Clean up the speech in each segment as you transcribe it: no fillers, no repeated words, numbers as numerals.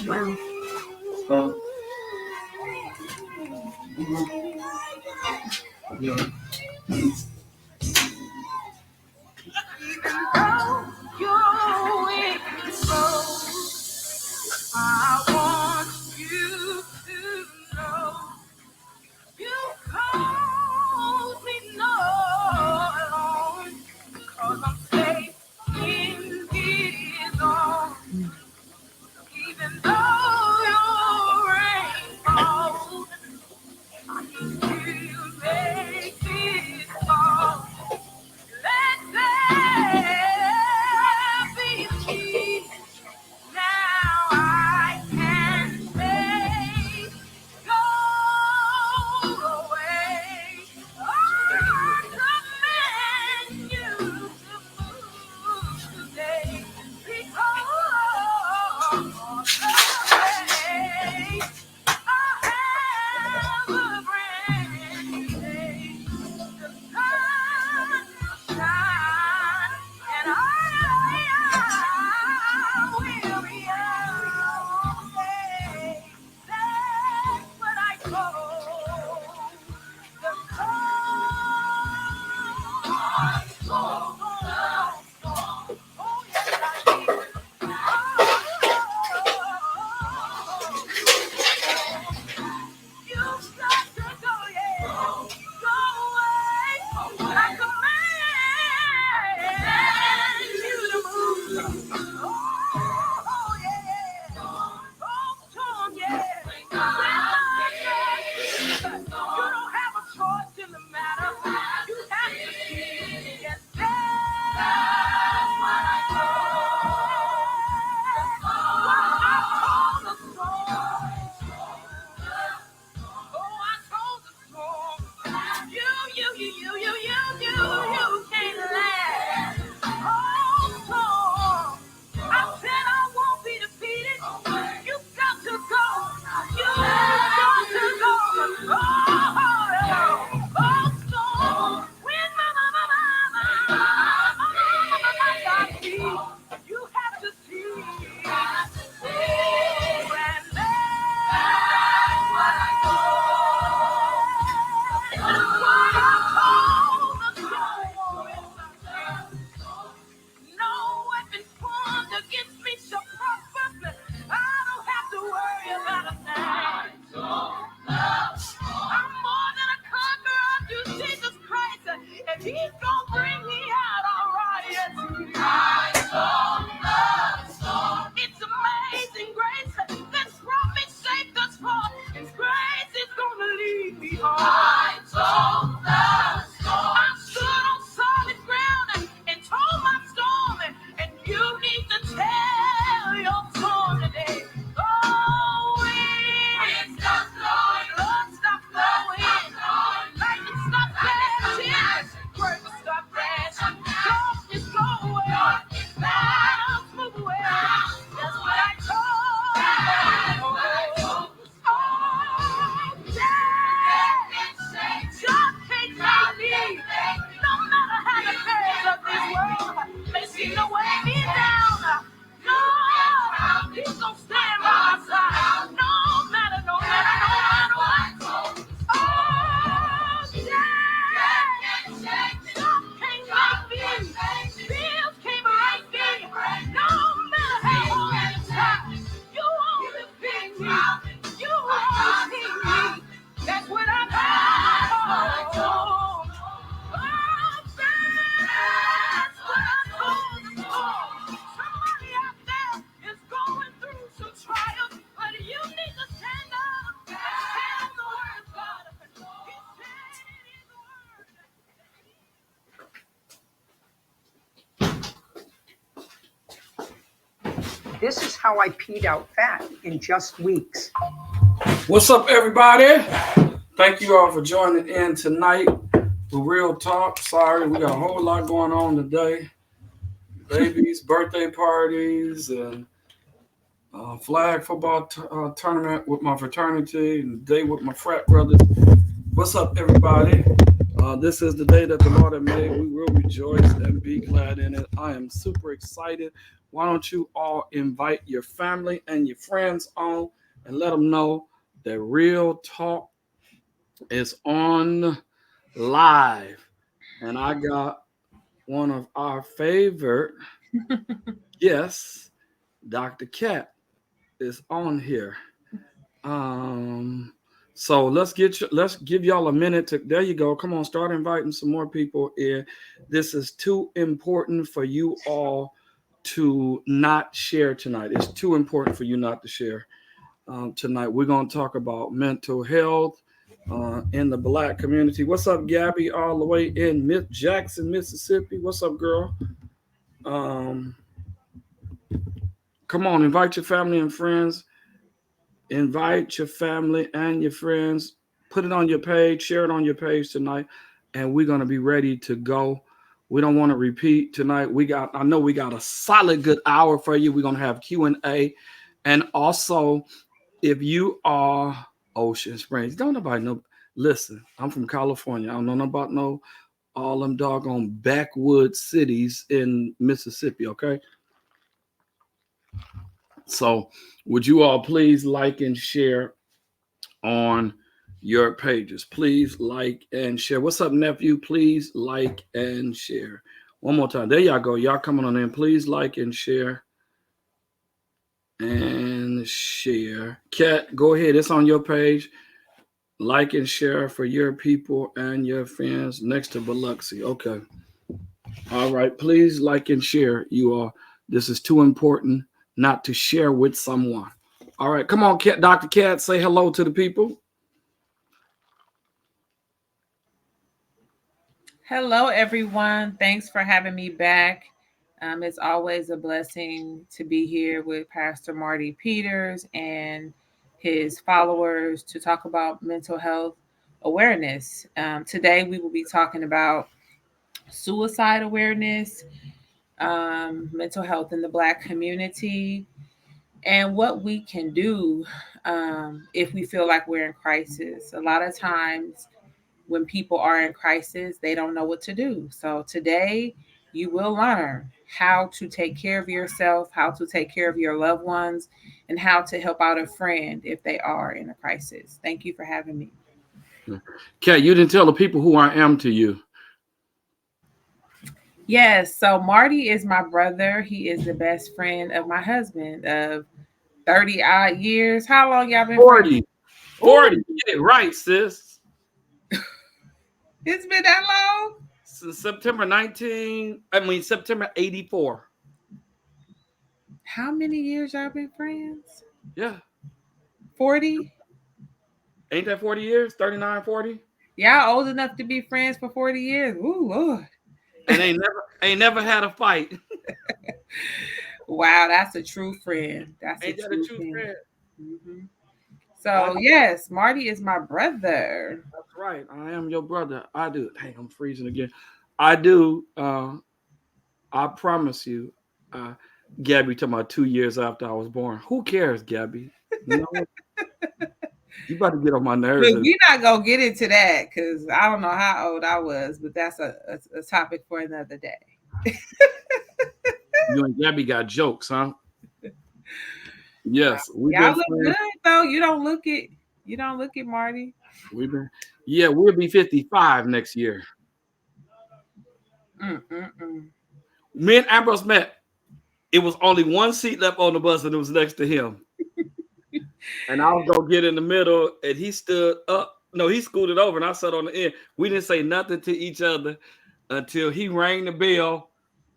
Wow. Yeah. I want you to know you called me no alone, 'cause I'm safe in his arms. Even though your rain falls, I can still make it fall. Let there be peace. Now I can take go away. I command you to move today, because today I have a brand new day. The sun will shine, and I will be okay. That's what I call the call. Oh, yes, I did. You've got to go, yeah. Go away. I command you to move. Oh, yeah. Oh, Tom, yeah. You don't have a choice in the matter. You have to see. Yes, that's what I call the storm. Oh, I told the storm, you can't last. Oh, storm, I said I won't be defeated. You got to go. You got to go. Oh, storm, when you have to see. And that's what I no weapon formed against me shall prosper. I don't have to worry about a thing. I'm more than a conqueror through Jesus Christ, and He's gonna bring me out all right. Yes, He is. It's amazing grace that's brought me safe thus far, and grace is gonna lead me home. I stood on solid ground and told my storm, and you need to tell your storm today. Oh, wind, stop blowing, Lord, stop blowing, lightning, stop flashing, birds, stop crashing, darkness go away, clouds move away. That's what I told. Oh, yeah. God can't make me. No matter how the cares of this world may seem to weigh me down. No, He's gonna stand by my side. No matter what. Oh, yeah. God can't make me. Bills can't break me. No matter how long you try, you won't defeat me. You won't defeat me. That's what I know. Oh, that's what I told the Lord. Somebody out there is going through some trials, but you need to stand up and stand on the word of God. He said in His word. This is how I peed out fat in just weeks. What's up, everybody? Thank you all for joining in tonight for Real Talk. Sorry, we got a whole lot going on today. Babies, birthday parties, and flag football tournament with my fraternity, and day with my frat brothers. What's up, everybody? This is the day that the Lord has made. We will rejoice and be glad in it. I am super excited. Why don't you all invite your family and your friends on and let them know that Real Talk is on live. And I got one of our favorite guests, Dr. Cat, is on here. Um, so let's give y'all a minute to there you go. Come on, start inviting some more people in. This is too important for you all to not share tonight. It's too important for you not to share tonight. We're gonna talk about mental health in the Black community. What's up, Gabby? All the way in Jackson, Mississippi. What's up, girl? Um, Come on, invite your family and friends. Invite your family and your friends. Put it on your page, share it on your page tonight, and we're gonna be ready to go. We don't want to repeat tonight. I know we got a solid good hour for you. We're gonna have Q&A. And also, if you are Ocean Springs, don't nobody know. Listen, I'm from California. I don't know about no all them doggone backwoods cities in Mississippi, okay? So, would you all please like and share on your pages? Please like and share. What's up, nephew? Please like and share. One more time. There y'all go. Y'all coming on in. Please like and share. And share. Kat, go ahead. It's on your page. Like and share for your people and your fans next to Biloxi. Okay. All right. Please like and share. You all. This is too important not to share with someone. All right. Come on, Kat, Dr. Kat. Say hello to the people. Hello, everyone. Thanks for having me back. It's always a blessing to be here with Pastor Marty Peters and his followers to talk about mental health awareness. Today, we will be talking about suicide awareness, mental health in the Black community, and what we can do if we feel like we're in crisis. A lot of times, when people are in crisis, they don't know what to do. So today, you will learn how to take care of yourself, how to take care of your loved ones, and how to help out a friend if they are in a crisis. Thank you for having me. Kat, you didn't tell the people who I am to you. Yes, so Marty is my brother. He is the best friend of my husband of 30 odd years. How long y'all been 40. friends? 40. Ooh, Get it right, sis. it's been that long? Since September 84. How many years y'all been friends? Yeah. 40? Ain't that 40 years? 39, 40? Y'all old enough to be friends for 40 years. Ooh, Lord. And ain't never had a fight. Wow, that's a true friend. That's Ain't a that true a true friend? hmm So, yes, Marty is my brother. That's right. I am your brother. I do. Dang, I'm freezing again. I do. I promise you. Gabby talking about 2 years after I was born. Who cares, Gabby? You know what? You about to get on my nerves. Look, we're not going to get into that because I don't know how old I was, but that's a topic for another day. You and Gabby got jokes, huh? Yes, we've Y'all been look friends. good, though. You don't look it, Marty. We'll be 55 next year. Mm-mm-mm. Me and Ambrose met. It was only one seat left on the bus, and it was next to him. And I was gonna get in the middle, and he stood up. No, he scooted over, and I sat on the end. We didn't say nothing to each other until he rang the bell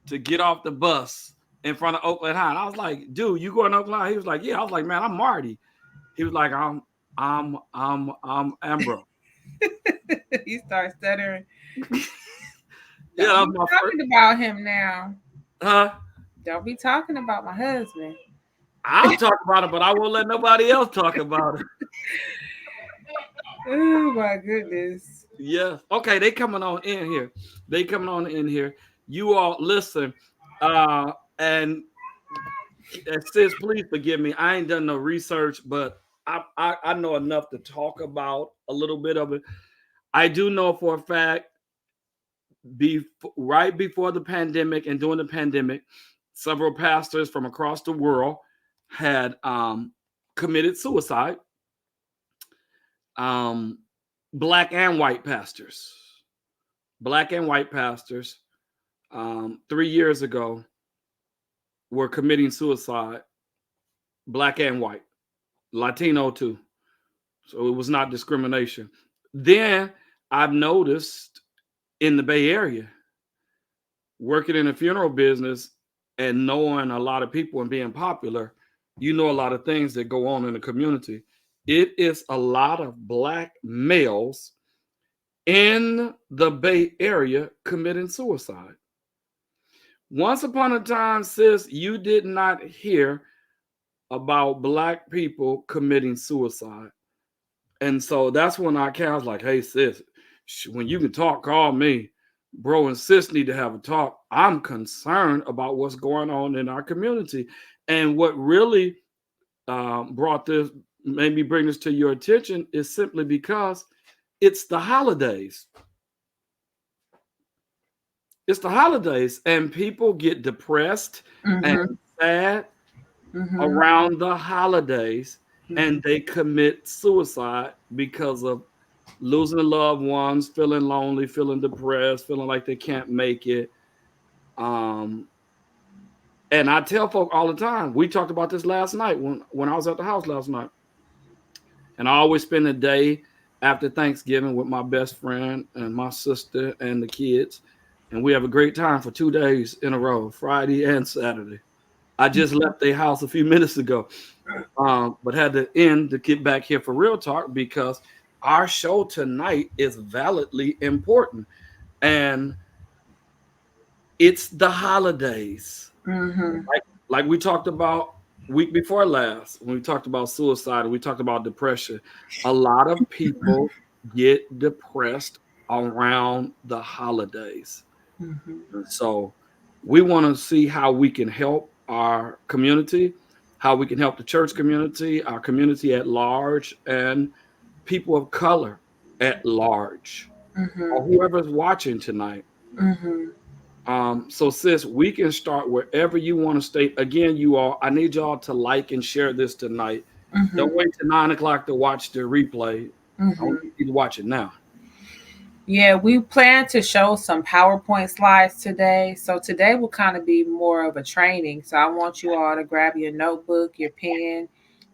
to get off the bus in front of Oakland High. And I was like, "Dude, you going to Oakland High?" He was like, "Yeah." I was like, "Man, I'm Marty." He was like, I'm Ambrose." He starts stuttering. Yeah, that Don't was be my talking about him now. Huh? Don't be talking about my husband. I'll talk about it, but I won't let nobody else talk about it. Oh my goodness. Yes. Okay, they coming on in here. You all listen. And sis, please forgive me. I ain't done no research, but I know enough to talk about a little bit of it. I do know for a fact right before the pandemic and during the pandemic, several pastors from across the world had committed suicide. Um, black and white pastors, black and white pastors, 3 years ago were committing suicide, black and white, Latino too. So it was not discrimination. Then I've noticed in the Bay Area, working in the funeral business and knowing a lot of people and being popular, you know a lot of things that go on in the community. It is a lot of black males in the Bay Area committing suicide. Once upon a time, sis, you did not hear about black people committing suicide. And so that's when I came, I was like, hey, sis, when you can talk, call me. Bro and sis need to have a talk. I'm concerned about what's going on in our community. And what really brought this, made me bring this to your attention is simply because it's the holidays. It's the holidays, and people get depressed and sad around the holidays, and they commit suicide because of losing loved ones, feeling lonely, feeling depressed, feeling like they can't make it. Um, and I tell folk all the time, we talked about this last night when I was at the house last night. And I always spend the day after Thanksgiving with my best friend and my sister and the kids. And we have a great time for 2 days in a row, Friday and Saturday. I just left their house a few minutes ago, but had to end to get back here for Real Talk because our show tonight is validly important. And it's the holidays. Like we talked about week before last, when we talked about suicide and we talked about depression. A lot of people get depressed around the holidays. So we want to see how we can help our community, how we can help the church community, our community at large, and people of color at large, or whoever's watching tonight. So sis, we can start wherever you want to stay. Again, you all, I need y'all to like and share this tonight. Don't wait till 9 o'clock to watch the replay. I want you to watch it now. Yeah, we plan to show some PowerPoint slides today. So today will kind of be more of a training. So I want you all to grab your notebook, your pen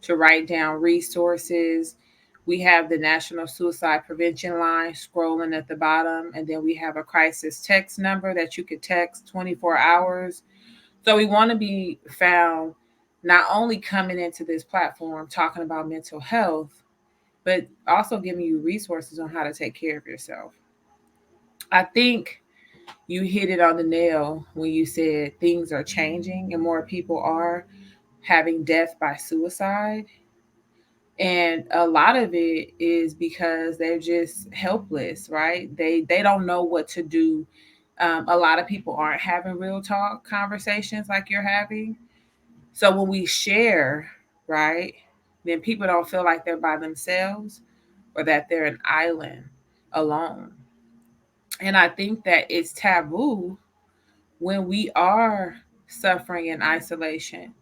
to write down resources. We have the National Suicide Prevention Line scrolling at the bottom. And then we have a crisis text number that you could text 24 hours. So we want to be found not only coming into this platform talking about mental health, but also giving you resources on how to take care of yourself. I think you hit it on the nail when you said things are changing and more people are having death by suicide. And a lot of it is because they're just helpless, right? They don't know what to do. A lot of people aren't having real talk conversations like you're having. So when we share, right, then people don't feel like they're by themselves or that they're an island alone. And I think that it's taboo when we are suffering in isolation.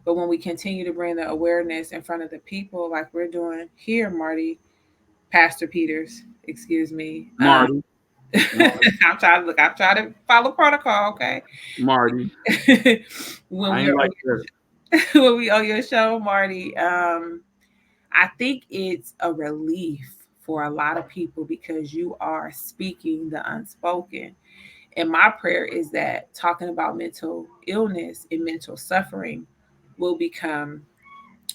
But when we continue to bring the awareness in front of the people, like we're doing here, Marty, Pastor Peters, excuse me. Marty. I'm trying to follow protocol, okay? Marty. when I we ain't are like that. when we on your show, Marty, I think it's a relief for a lot of people because you are speaking the unspoken. And my prayer is that talking about mental illness and mental suffering will become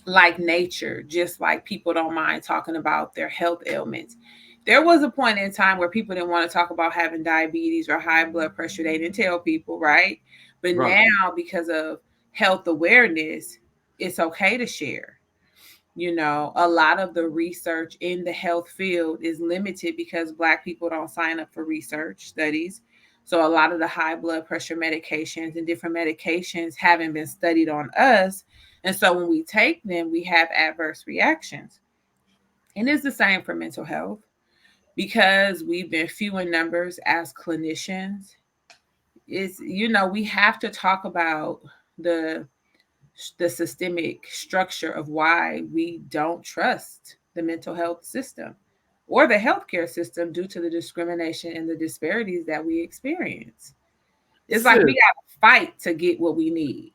like nature, just like people don't mind talking about their health ailments. There was a point in time where people didn't want to talk about having diabetes or high blood pressure. They didn't tell people, right? But Right. now, because of health awareness, it's okay to share. You know, a lot of the research in the health field is limited because Black people don't sign up for research studies. So a lot of the high blood pressure medications and different medications haven't been studied on us. And so when we take them, we have adverse reactions. And it's the same for mental health. because we've been few in numbers as clinicians, is, we have to talk about the the systemic structure of why we don't trust the mental health system or the healthcare system due to the discrimination and the disparities that we experience. It's like we Sis, got to fight to get what we need.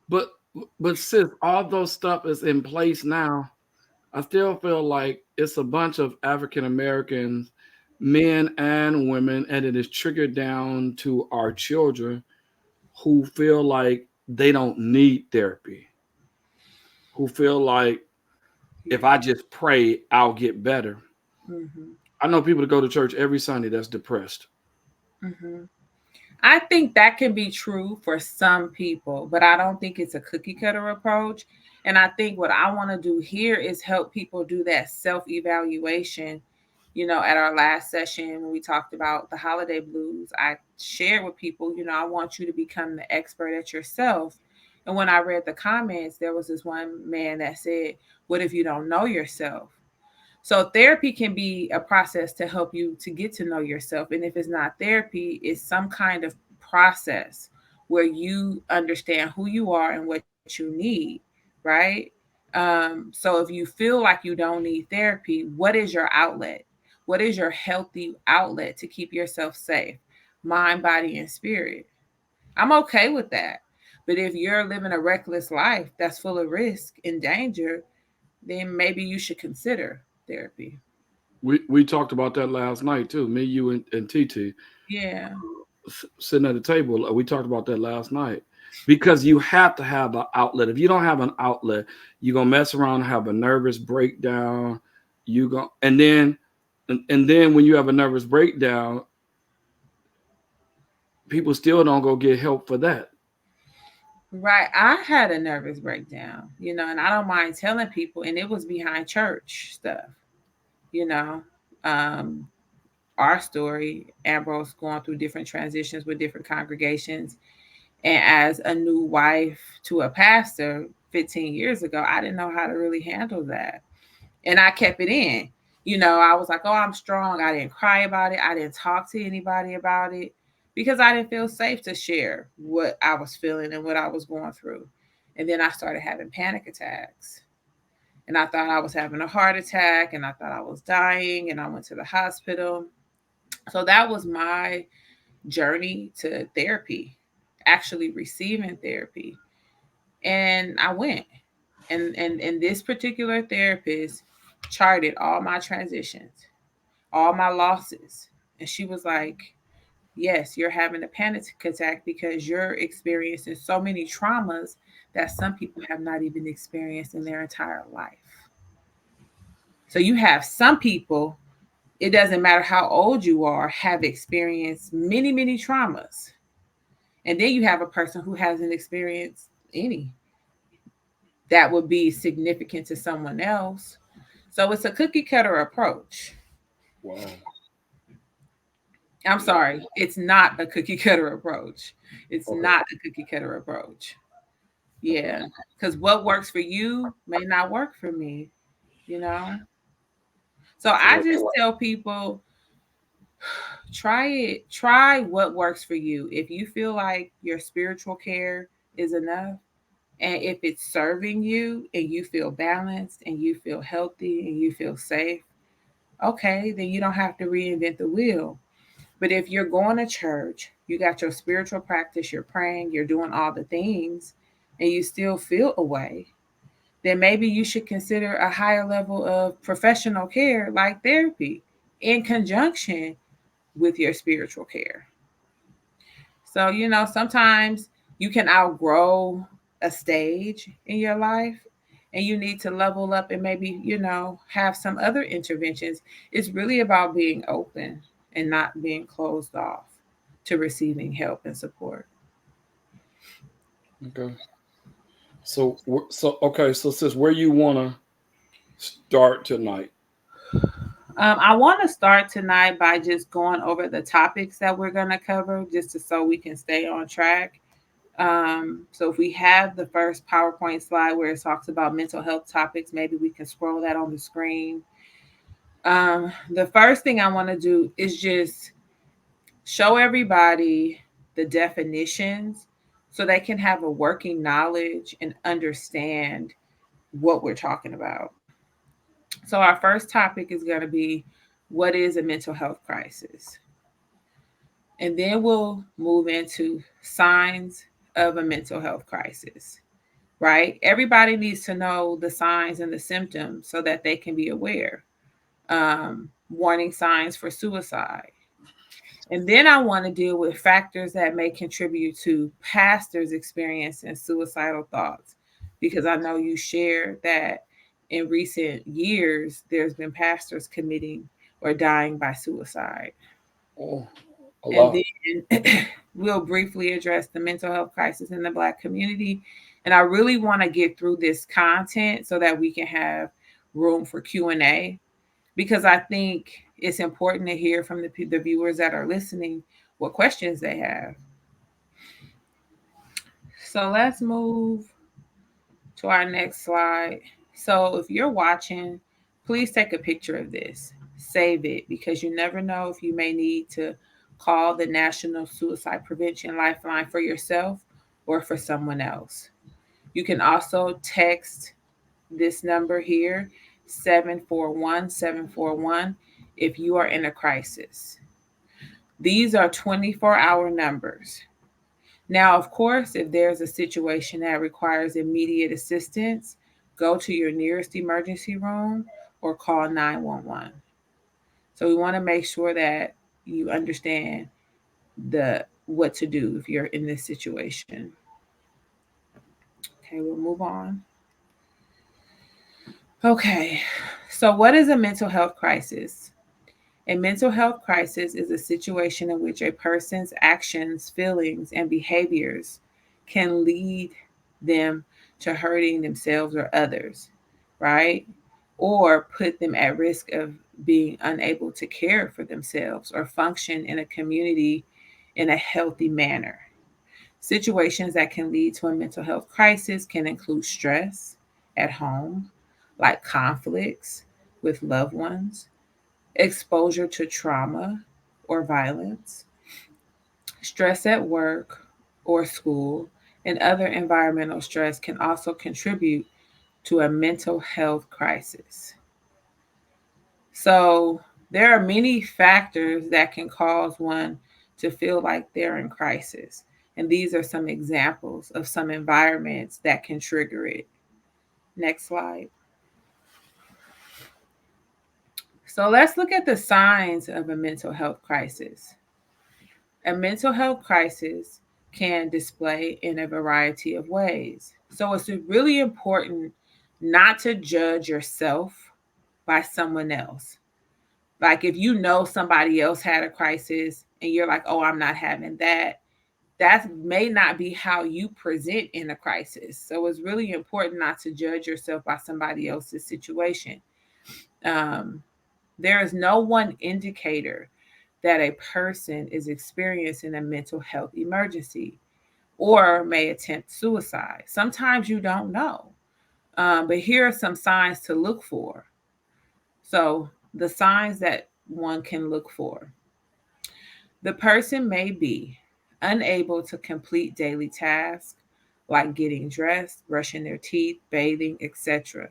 but but sis, all those stuff is in place now. I still feel like it's a bunch of African Americans, men and women, and it is triggered down to our children who feel like they don't need therapy, who feel like if I just pray, I'll get better. Hmm. I know people that go to church every Sunday that's depressed. Hmm. I think that can be true for some people, but I don't think it's a cookie cutter approach. And I think what I want to do here is help people do that self evaluation. At our last session, when we talked about the holiday blues, I shared with people, I want you to become the expert at yourself. And when I read the comments, there was this one man that said, "What if you don't know yourself?" So therapy can be a process to help you to get to know yourself. And if it's not therapy, it's some kind of process where you understand who you are and what you need, right? So if you feel like you don't need therapy, what is your outlet? What is your healthy outlet to keep yourself safe, mind, body, and spirit? I'm okay with that. But if you're living a reckless life that's full of risk and danger, then maybe you should consider therapy. We talked about that last night too. Me, you, and TT Yeah. sitting at the table. We talked about that last night because you have to have an outlet. If you don't have an outlet, you're gonna mess around and have a nervous breakdown. You go and then when you have a nervous breakdown, people still don't go get help for that. Right. I had a nervous breakdown, and I don't mind telling people, and it was behind church stuff, you know. Um, our story, Ambrose going through different transitions with different congregations. And as a new wife to a pastor 15 years ago, I didn't know how to really handle that. And I kept it in. I was like, oh, I'm strong. I didn't cry about it. I didn't talk to anybody about it because I didn't feel safe to share what I was feeling and what I was going through. And then I started having panic attacks. And I thought I was having a heart attack and I thought I was dying. And I went to the hospital. So that was my journey to therapy, actually receiving therapy. And I went. And this particular therapist charted all my transitions, all my losses. And she was like, yes, you're having a panic attack because you're experiencing so many traumas that some people have not even experienced in their entire life. So you have some people, it doesn't matter how old you are, have experienced many, many traumas. And then you have a person who hasn't experienced any that would be significant to someone else. So it's a cookie cutter approach. Wow. I'm sorry, it's not a cookie cutter approach. It's Okay. not a cookie cutter approach. Okay. Yeah, because what works for you may not work for me, you know? So I So just tell people try it, try what works for you. If you feel like your spiritual care is enough, and if it's serving you and you feel balanced and you feel healthy and you feel safe, okay, then you don't have to reinvent the wheel. But if you're going to church, you got your spiritual practice, you're praying, you're doing all the things, and you still feel away, then maybe you should consider a higher level of professional care like therapy in conjunction with your spiritual care. So, sometimes you can outgrow a stage in your life and you need to level up and maybe, have some other interventions. It's really about being open and not being closed off to receiving help and support. okay. So okay. So sis, where you wanna start tonight? I want to start tonight by just going over the topics that we're going to cover just so we can stay on track. So if we have the first PowerPoint slide where it talks about mental health topics, maybe we can scroll that on the screen. The first thing I want to do is just show everybody the definitions so they can have a working knowledge and understand what we're talking about. So, our first topic is going to be what is a mental health crisis? And then we'll move into signs of a mental health crisis, right? Everybody needs to know the signs and the symptoms so that they can be aware. Warning signs for suicide. And then I want to deal with factors that may contribute to pastors experiencing suicidal thoughts, because I know you shared that in recent years, there's been pastors committing or dying by suicide. Oh, a And lot. then we'll briefly address the mental health crisis in the Black community. And I really want to get through this content so that we can have room for Q&A, because I think it's important to hear from the viewers that are listening what questions they have. So let's move to our next slide. So if you're watching, please take a picture of this, save it, because you never know if you may need to call the National Suicide Prevention Lifeline for yourself or for someone else. You can also text this number here, 741-741, if you are in a crisis. These are 24-hour numbers. Now, of course, if there's a situation that requires immediate assistance, go to your nearest emergency room or call 911. So we want to make sure that you understand the what to do if you're in this situation. Okay, we'll move on. Okay, so what is a mental health crisis? A mental health crisis is a situation in which a person's actions, feelings, and behaviors can lead them to hurting themselves or others, right? Or put them at risk of being unable to care for themselves or function in a community in a healthy manner. Situations that can lead to a mental health crisis can include stress at home, like conflicts with loved ones, exposure to trauma or violence, stress at work or school, and other environmental stress can also contribute to a mental health crisis. So, there are many factors that can cause one to feel like they're in crisis. And these are some examples of some environments that can trigger it. Next slide. So, let's look at the signs of a mental health crisis. A mental health crisis can display in a variety of ways. So it's really important not to judge yourself by someone else. Like if you know somebody else had a crisis and you're like, oh, I'm not having that, that may not be how you present in a crisis. So it's really important not to judge yourself by somebody else's situation. Um, there is no one indicator that a person is experiencing a mental health emergency or may attempt suicide. Sometimes you don't know, but here are some signs to look for. So, the signs that one can look for: the person may be unable to complete daily tasks like getting dressed, brushing their teeth, bathing, etc.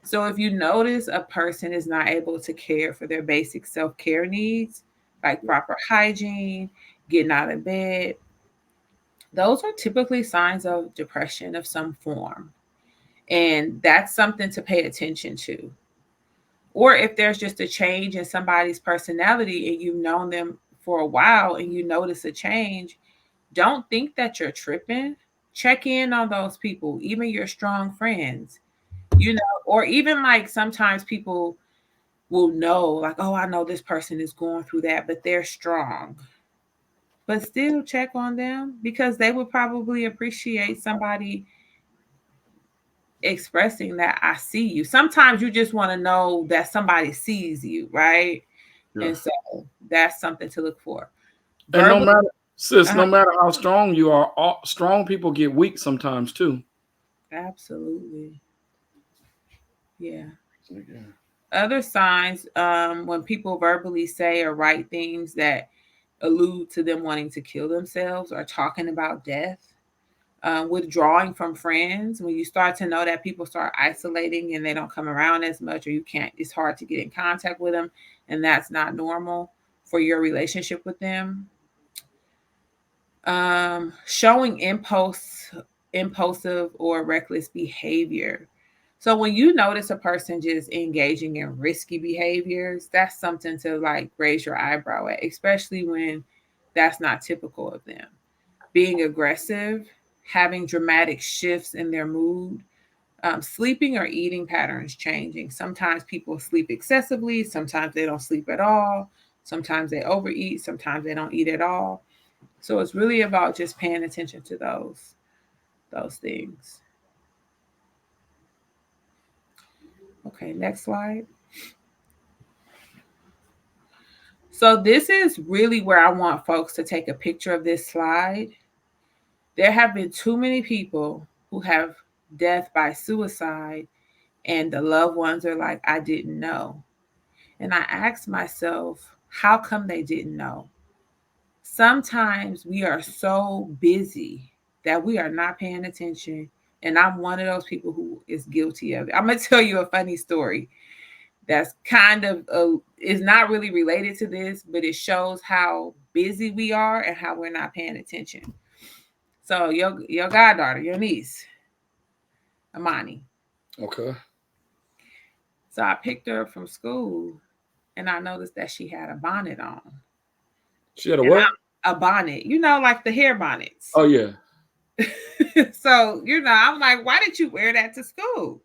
So if you notice a person is not able to care for their basic self-care needs, like proper hygiene, getting out of bed, those are typically signs of depression of some form. And that's something to pay attention to. Or if there's just a change in somebody's personality and you've known them for a while and you notice a change, don't think that you're tripping. Check in on those people, even your strong friends, or even like sometimes people will know, like, oh, I know this person is going through that, but they're strong. But still check on them because they would probably appreciate somebody expressing that I see you. Sometimes you just want to know that somebody sees you, right? Yeah. And so that's something to look for. And no Verbal, matter, sis, uh-huh, no matter how strong you are, strong people get weak sometimes too. absolutely. Yeah. Yeah. Other signs, when people verbally say or write things that allude to them wanting to kill themselves or talking about death, withdrawing from friends. When you start to know that people start isolating and they don't come around as much, or you can't, it's hard to get in contact with them, and that's not normal for your relationship with them. Showing impulsive or reckless behavior. So when you notice a person just engaging in risky behaviors, that's something to like raise your eyebrow at, especially when that's not typical of them. Being aggressive, having dramatic shifts in their mood, sleeping or eating patterns changing. Sometimes people sleep excessively, sometimes they don't sleep at all, sometimes they overeat, sometimes they don't eat at all. So it's really about just paying attention to those things. Okay, next slide. So this is really where I want folks to take a picture of this slide. There have been too many people who have death by suicide, and the loved ones are like, I didn't know. And I asked myself, how come they didn't know? Sometimes we are so busy that we are not paying attention. And I'm one of those people who is guilty of it. I'm going to tell you a funny story that's kind of is not really related to this, but it shows how busy we are and how we're not paying attention. So your goddaughter, your niece, Amani. Okay. So I picked her up from school, and I noticed that she had a bonnet on. She had a And what? a bonnet, like the hair bonnets. Oh yeah. So I'm like, why did you wear that to school?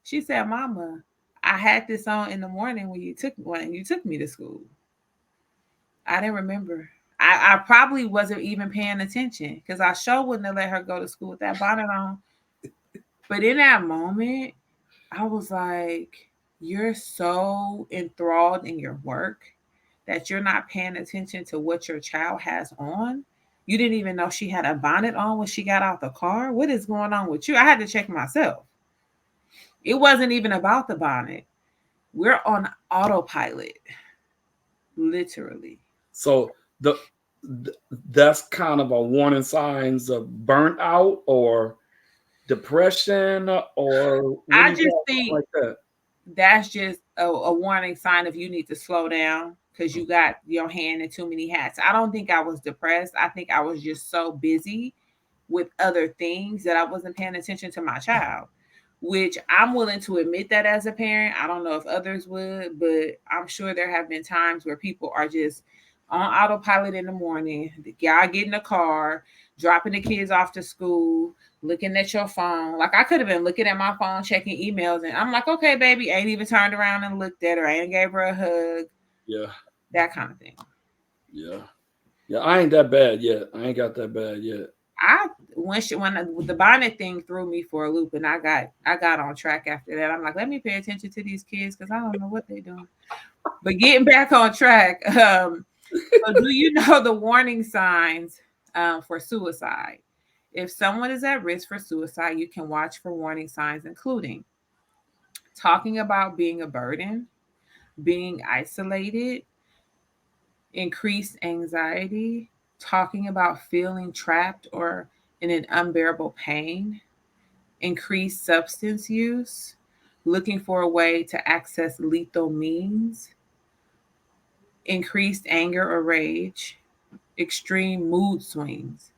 She said, Mama, I had this on in the morning when you took me to school. I didn't remember. I probably wasn't even paying attention because I sure wouldn't have let her go to school with that bonnet on. But in that moment, I was like, you're so enthralled in your work that you're not paying attention to what your child has on. You didn't even know she had a bonnet on when she got out the car. What is going on with you? I had to check myself. It wasn't even about the bonnet. We're on autopilot, literally. So the th- that's kind of a warning signs of burnout or depression, or what do I you just call something think like that? that's just a warning sign of you need to slow down because you got your hand in too many hats. I don't think I was depressed. I think I was just so busy with other things that I wasn't paying attention to my child, which I'm willing to admit that as a parent. I don't know if others would, but I'm sure there have been times where people are just on autopilot in the morning. Y'all get in the car, dropping the kids off to school, looking at your phone. Like I could have been looking at my phone, checking emails, and I'm like, okay, baby, ain't even turned around and looked at her, ain't gave her a hug, Yeah, that kind of thing. yeah, yeah. I ain't that bad yet. I ain't got that bad yet. I when the bonnet thing threw me for a loop, and I got on track after that. I'm like, let me pay attention to these kids because I don't know what they're doing. But getting back on track, so do you know the warning signs for suicide? If someone is at risk for suicide, you can watch for warning signs, including talking about being a burden, being isolated, increased anxiety, talking about feeling trapped or in an unbearable pain, increased substance use, looking for a way to access lethal means, increased anger or rage, extreme mood swings,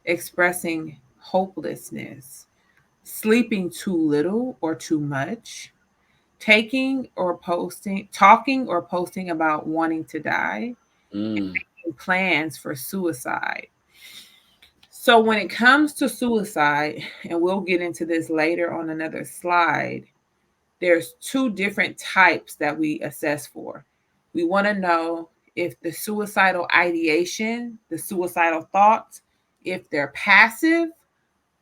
expressing hopelessness, sleeping too little or too much, talking or posting about wanting to die, Mm, and plans for suicide. So when it comes to suicide, and we'll get into this later on another slide, there's two different types that we assess for. We want to know if the suicidal ideation, the suicidal thoughts, if they're passive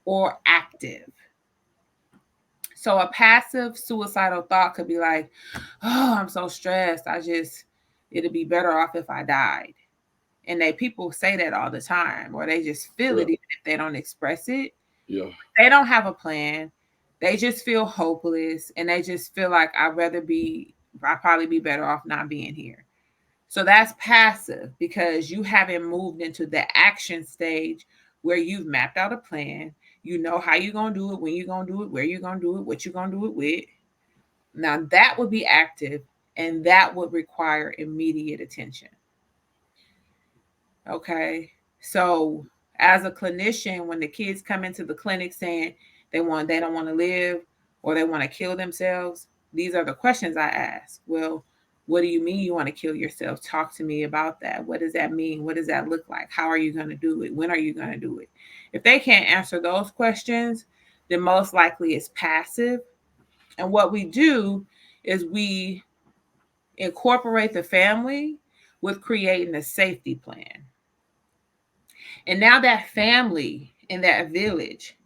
or active. So a passive suicidal thought could be like, "Oh, I'm so stressed. It'd be better off if I died." And people say that all the time, or they just feel yeah, it even if they don't express it. yeah, They don't have a plan. They just feel hopeless, and they just feel like I'd rather be I'd probably be better off not being here. So that's passive because you haven't moved into the action stage where you've mapped out a plan. You know how you're going to do it, when you're going to do it, where you're going to do it, what you're going to do it with. Now that would be active and that would require immediate attention. Okay. So as a clinician, when the kids come into the clinic saying they don't want to live or they want to kill themselves, these are the questions I ask. Well, what do you mean you want to kill yourself? Talk to me about that. What does that mean? What does that look like? How are you going to do it? When are you going to do it? If they can't answer those questions, then most likely it's passive. And what we do is we incorporate the family with creating a safety plan. And now that family in that village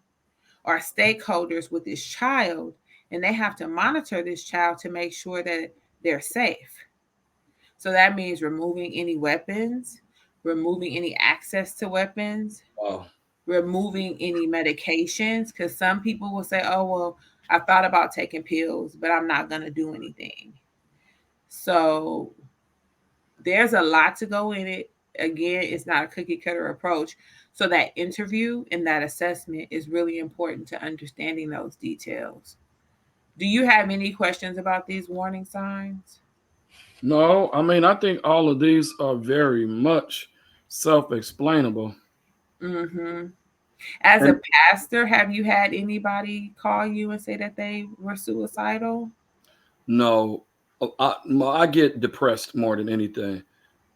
are stakeholders with this child, and they have to monitor this child to make sure that they're safe. So that means removing any weapons, removing any access to weapons, Wow. removing any medications. Because some people will say, oh, well, I thought about taking pills, but I'm not going to do anything. So there's a lot to go in it. Again, it's not a cookie cutter approach. So that interview and that assessment is really important to understanding those details. Do you have any questions about these warning signs? No, I mean, I think all of these are very much self-explainable. Mm-hmm. As a And pastor, have you had anybody call you and say that they were suicidal? no, I get depressed more than anything.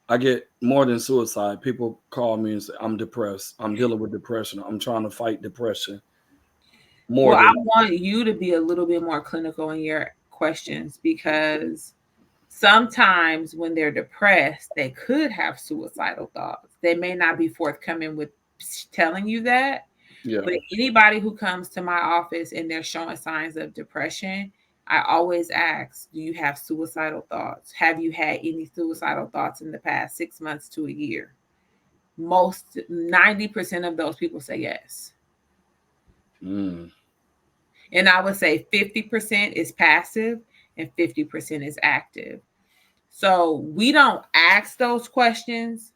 I get more than suicide. People call me and say, I'm depressed. I'm dealing with depression. I'm trying to fight depression more Well, I than. want you to be a little bit more clinical in your questions because sometimes when they're depressed, they could have suicidal thoughts. They may not be forthcoming with telling you that, Yeah. but anybody who comes to my office and they're showing signs of depression, I always ask, do you have suicidal thoughts? Have you had any suicidal thoughts in the past 6 months to a year? Most 90% of those people say yes. Mm. And I would say 50% is passive and 50% is active. So we don't ask those questions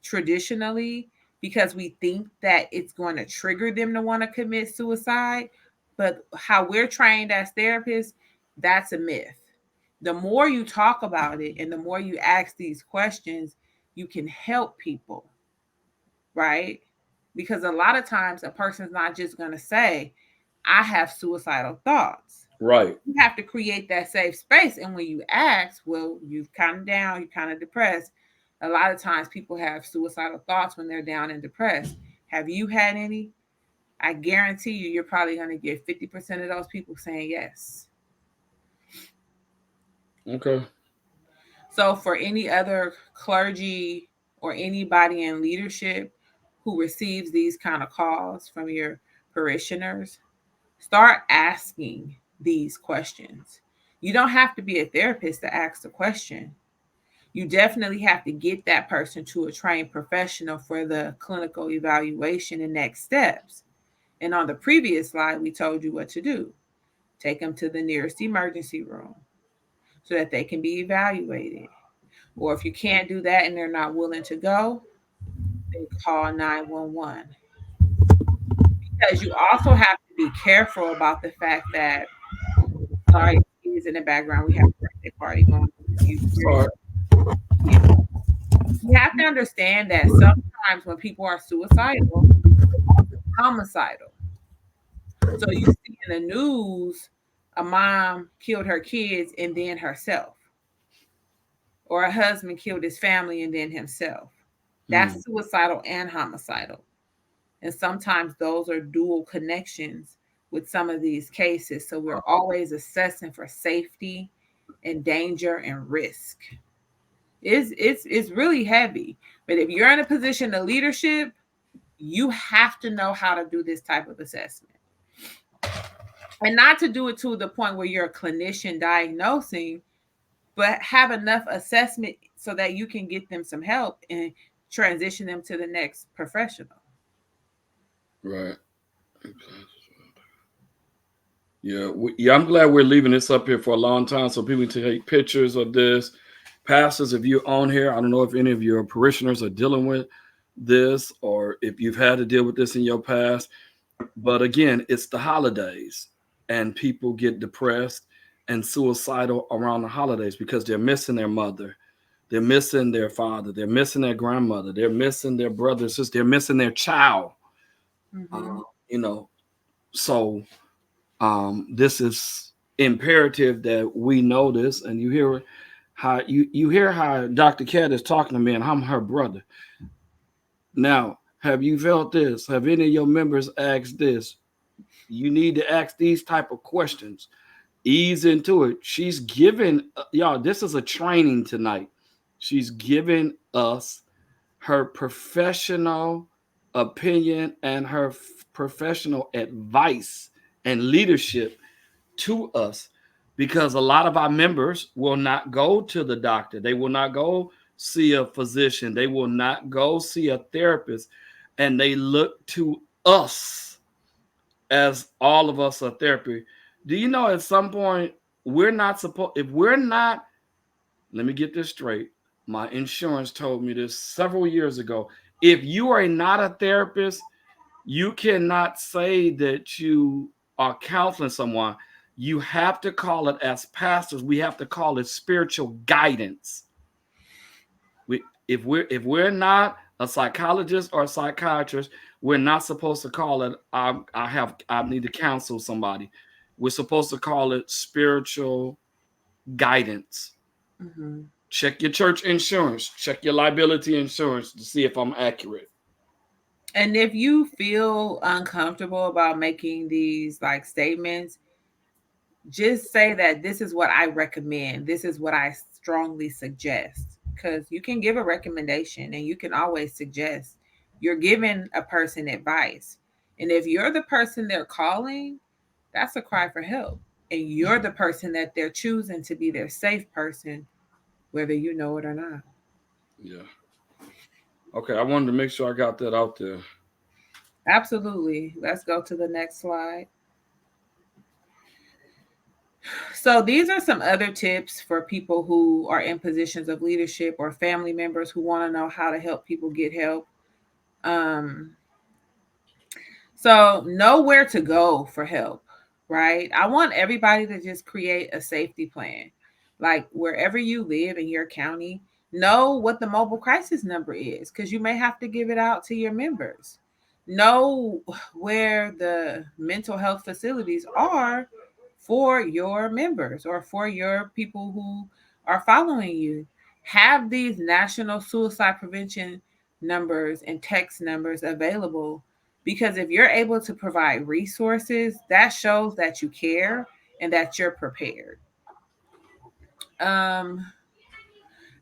traditionally because we think that it's going to trigger them to want to commit suicide. But how we're trained as therapists, that's a myth. The more you talk about it and the more you ask these questions, you can help people, right? Because a lot of times a person's not just going to say, I have suicidal thoughts. Right. You have to create that safe space. And when you ask, well, you've kind of down, you're kind of depressed. A lot of times people have suicidal thoughts when they're down and depressed. Have you had any? I guarantee you're probably going to get 50% of those people saying yes. Okay. So, for any other clergy or anybody in leadership who receives these kind of calls from your parishioners, start asking these questions. You don't have to be a therapist to ask the question. You definitely have to get that person to a trained professional for the clinical evaluation and next steps. And on the previous slide, we told you what to do. Take them to the nearest emergency room so that they can be evaluated. Or if you can't do that and they're not willing to go, they call 911. Because you also have to be careful about the fact that, sorry, kids in the background, we have a birthday party going Sorry. on. You have to understand that sometimes when people are suicidal, homicidal. So you see in the news, a mom killed her kids and then herself, or a husband killed his family and then himself. Mm. That's suicidal and homicidal. And sometimes those are dual connections with some of these cases. So we're always assessing for safety and danger and risk. It's really heavy. But if you're in a position of leadership, you have to know how to do this type of assessment. And not to do it to the point where you're a clinician diagnosing, but have enough assessment so that you can get them some help and transition them to the next professional. Right. Yeah, I'm glad we're leaving this up here for a long time so people can take pictures of this. Pastors, if you're on here, I don't know if any of your parishioners are dealing with this or if you've had to deal with this in your past. But again, it's the holidays and people get depressed and suicidal around the holidays because they're missing their mother. They're missing their father. They're missing their grandmother. They're missing their brother, sister. They're missing their child. Mhm. You know, so this is imperative that we know this. And you hear how Dr. Cat is talking to me, and I'm her brother. Now, have you felt this? Have any of your members asked this? You need to ask these type of questions. Ease into it. She's giving y'all. This is a training tonight. She's giving us her professional opinion and her professional advice and leadership to us because a lot of our members will not go to the doctor. They will not go see a physician. They will not go see a therapist. And they look to us as all of us are therapy. Do you know at some point we're not supposed, if we're not, let me get this straight. My insurance told me this several years ago. If you are not a therapist, you cannot say that you are counseling someone. You have to call it, as pastors, we have to call it spiritual guidance. If we're not a psychologist or a psychiatrist, we're not supposed to call it I need to counsel somebody. We're supposed to call it spiritual guidance. Mhm. Check your church insurance, check your liability insurance to see if I'm accurate. And if you feel uncomfortable about making these like statements, just say that this is what I recommend. This is what I strongly suggest. Because you can give a recommendation and you can always suggest. You're giving a person advice. And if you're the person they're calling, that's a cry for help. And you're the person that they're choosing to be their safe person, whether you know it or not. Yeah. Okay, I wanted to make sure I got that out there. Absolutely. Let's go to the next slide. So, these are some other tips for people who are in positions of leadership or family members who want to know how to help people get help. Um, so, know where to go for help, right? I want everybody to just create a safety plan. Like wherever you live in your county, know what the mobile crisis number is because you may have to give it out to your members. Know where the mental health facilities are for your members or for your people who are following you. Have these national suicide prevention numbers and text numbers available because if you're able to provide resources, that shows that you care and that you're prepared. Um,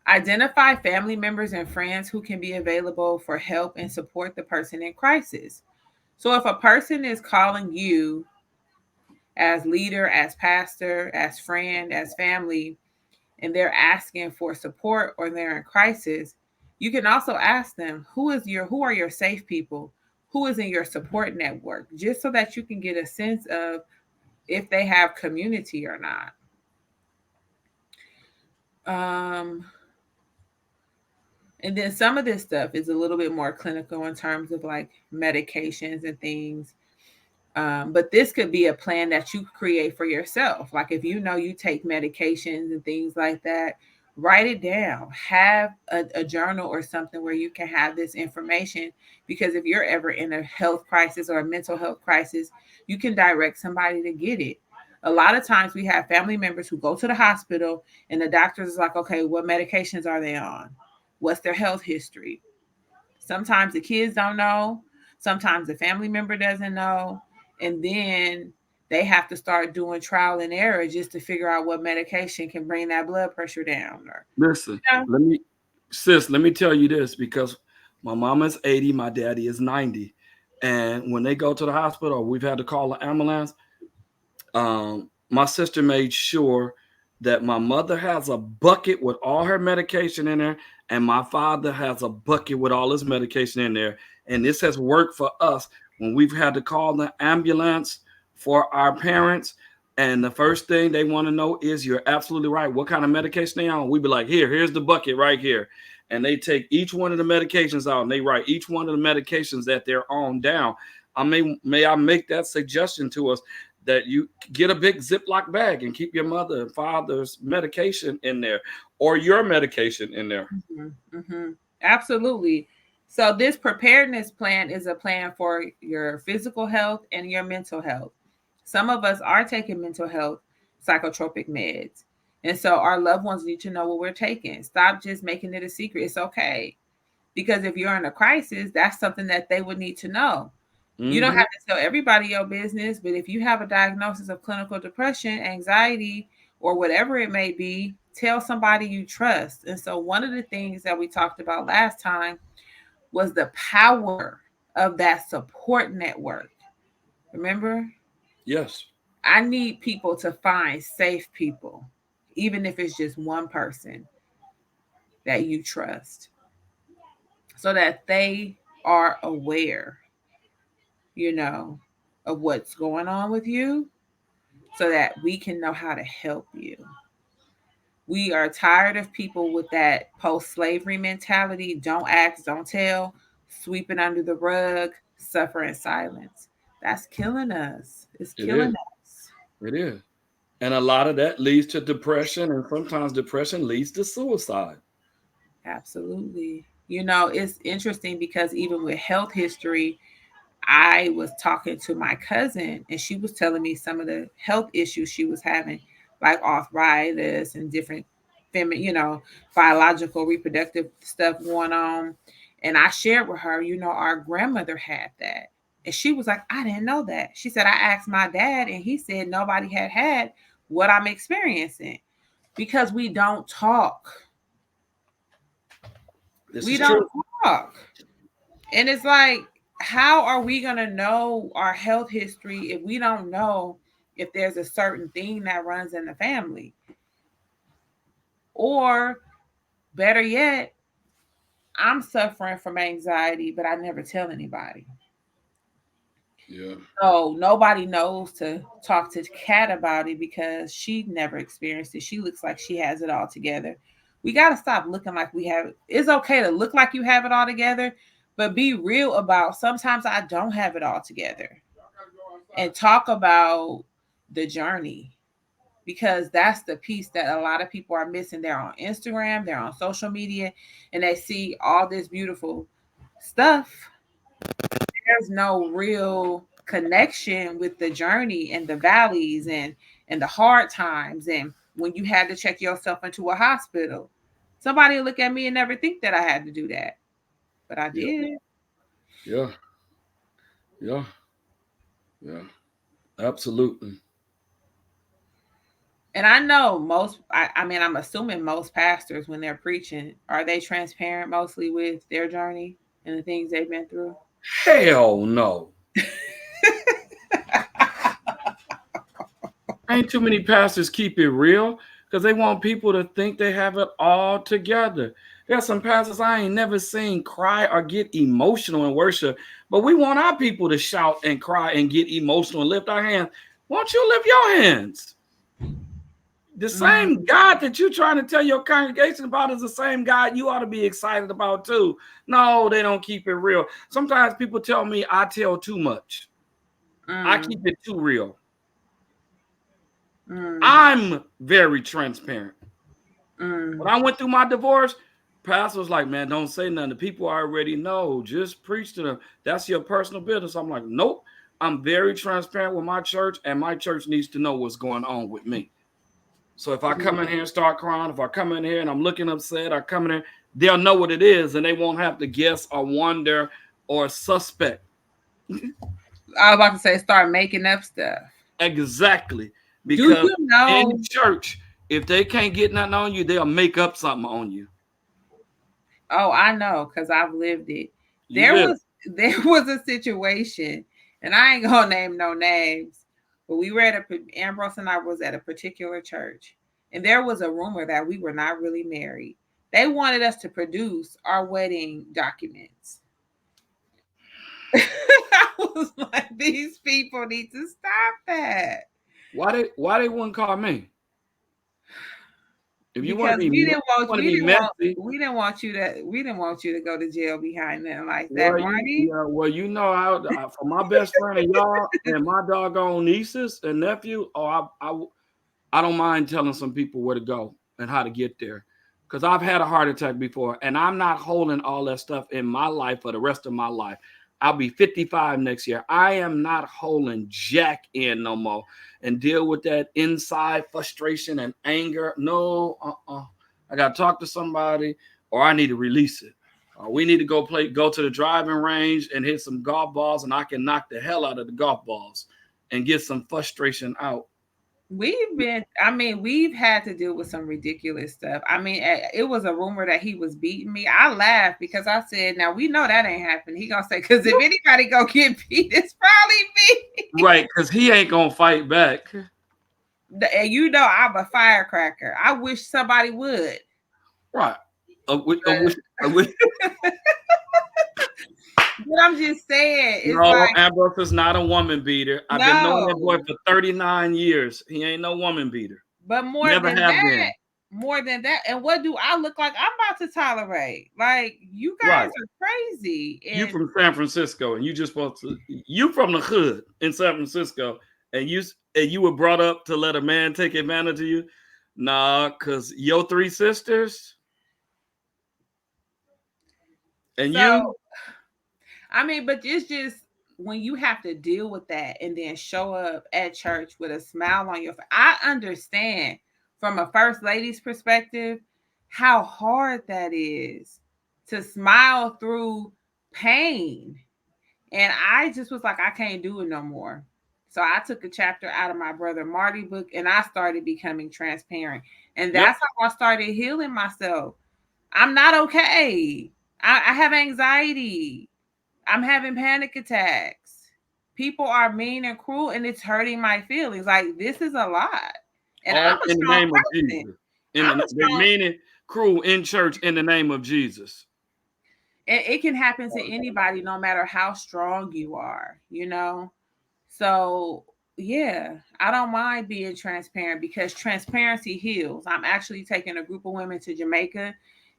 Identify family members and friends who can be available for help and support the person in crisis. So if a person is calling you as leader, as pastor, as friend, as family, and they're asking for support or they're in crisis, you can also ask them who are your safe people, who is in your support network, just so that you can get a sense of if they have community or not. Um, and then some of this stuff is a little bit more clinical in terms of like medications and things. But this could be a plan that you create for yourself. Like if you know you take medications and things like that, write it down. Have a journal or something where you can have this information. Because if you're ever in a health crisis or a mental health crisis, you can direct somebody to get it. A lot of times we have family members who go to the hospital and the doctors is like, okay, what medications are they on? What's their health history? Sometimes the kids don't know. Sometimes the family member doesn't know. And then they have to start doing trial and error just to figure out what medication can bring that blood pressure down. Or, Listen, you know, let me tell you this because my mama's 80, my daddy is 90. And when they go to the hospital, we've had to call an ambulance. My sister made sure that my mother has a bucket with all her medication in there, and my father has a bucket with all his medication in there. And this has worked for us when we've had to call the ambulance for our parents. And the first thing they want to know is, you're absolutely right, what kind of medication they on. We be like, here's the bucket right here. And they take each one of the medications out and they write each one of the medications that they're on down. May I make that suggestion to us that you get a big Ziploc bag and keep your mother and father's medication in there, or your medication in there. Mm-hmm. Mm-hmm. Absolutely. So this preparedness plan is a plan for your physical health and your mental health. Some of us are taking mental health psychotropic meds. And so our loved ones need to know what we're taking. Stop just making it a secret. It's okay. Because if you're in a crisis, that's something that they would need to know. You don't Mm-hmm. have to tell everybody your business, but if you have a diagnosis of clinical depression, anxiety, or whatever it may be, tell somebody you trust. And so, one of the things that we talked about last time was the power of that support network. Remember, Yes. I need people to find safe people, even if it's just one person that you trust, so that they are aware, you know, of what's going on with you, so that we can know how to help you. We are tired of people with that post slavery mentality: don't ask, don't tell, sweep it under the rug, suffer in silence. That's killing us. It's It killing is. us. It is. And a lot of that leads to depression, and sometimes depression leads to suicide. Absolutely. It's interesting because even with health history, I was talking to my cousin and she was telling me some of the health issues she was having, like arthritis and different biological reproductive stuff going on. And I shared with her, our grandmother had that. And she was like, I didn't know that. She said, I asked my dad and he said nobody had what I'm experiencing, because we don't talk. This We is true. don't talk. And it's like, how are we going to know our health history if we don't know if there's a certain thing that runs in the family? Or better yet, I'm suffering from anxiety, but I never tell anybody. Yeah. So nobody knows to talk to Kat about it because she never experienced it. She looks like she has it all together. We got to stop looking like we have it. It's okay to look like you have it all together, but be real about, sometimes I don't have it all together, and talk about the journey, because that's the piece that a lot of people are missing. They're on Instagram, they're on social media, and they see all this beautiful stuff. There's no real connection with the journey and the valleys and the hard times, and when you had to check yourself into a hospital. Somebody will look at me and never think that I had to do that, but I Yeah. did. Yeah. Yeah. Yeah. Absolutely. And I know I mean, I'm assuming most pastors, when they're preaching, are they transparent mostly with their journey and the things they've been through? Hell no. Ain't too many pastors keep it real because they want people to think they have it all together. There's some pastors I ain't never seen cry or get emotional in worship, but we want our people to shout and cry and get emotional and lift our hands. Won't you lift your hands? The Mm, same God that you're trying to tell your congregation about is the same God you ought to be excited about too. No, they don't keep it real. Sometimes people tell me I tell too much. I mm, keep it too real. mm, I'm very transparent. When mm. I went through my divorce, pastor was like, man, don't say nothing. The people already know. Just preach to them. That's your personal business. I'm like, nope. I'm very transparent with my church, and my church needs to know what's going on with me. So if I come in here and start crying, if I come in here and I'm looking upset, I come in here, they'll know what it is, and they won't have to guess or wonder or suspect. I was about to say, start making up stuff. Exactly. Do Because you in know? church, if they can't get nothing on you, they'll make up something on you. Oh, I know, because I've lived it. You There live. was there was a situation, and I ain't gonna name no names, but we were Ambrose and I was at a particular church, and there was a rumor that we were not really married. They wanted us to produce our wedding documents. was like, these people need to stop that. Why they wouldn't call me? If you want Because to be messy, we didn't want you to go to jail behind nothing like that, well, Marty. well, you know, for my best friend and y'all and my doggone nieces and nephew, I don't mind telling some people where to go and how to get there. Because I've had a heart attack before, and I'm not holding all that stuff in my life for the rest of my life. I'll be 55 next year. I am not holding jack in no more and deal with that inside frustration and anger. No, I got to talk to somebody, or I need to release it. We need to go to the driving range and hit some golf balls, and I can knock the hell out of the golf balls and get some frustration out. We've had to deal with some ridiculous stuff. I mean, it was a rumor that he was beating me. I laughed because I said, now we know that ain't happening. He gonna say, because if anybody go get beat, it's probably me. Right, because he ain't gonna fight back. And you know, I'm a firecracker. I wish somebody would. Right. But I'm just saying, it's no, like, Ambrose is not a woman beater. I've been knowing that boy for 39 years. He ain't no woman beater. But more than that, and what do I look like I'm about to tolerate? Like, you guys are crazy. And you from San Francisco, and you from the hood in San Francisco, and you were brought up to let a man take advantage of you? Nah, because your 3 sisters and you. I mean, but it's just when you have to deal with that and then show up at church with a smile on your face. I understand from a first lady's perspective how hard that is to smile through pain. And I just was like, I can't do it no more. So I took a chapter out of my brother Marty book and I started becoming transparent. And that's how I started healing myself. I'm not okay. I have anxiety. I'm having panic attacks. People are mean and cruel, and it's hurting my feelings. Like, this is a lot. And I'm a strong person. They're mean and cruel in church in the name of Jesus. And it can happen to anybody, no matter how strong you are, you know? So, yeah, I don't mind being transparent because transparency heals. I'm actually taking a group of women to Jamaica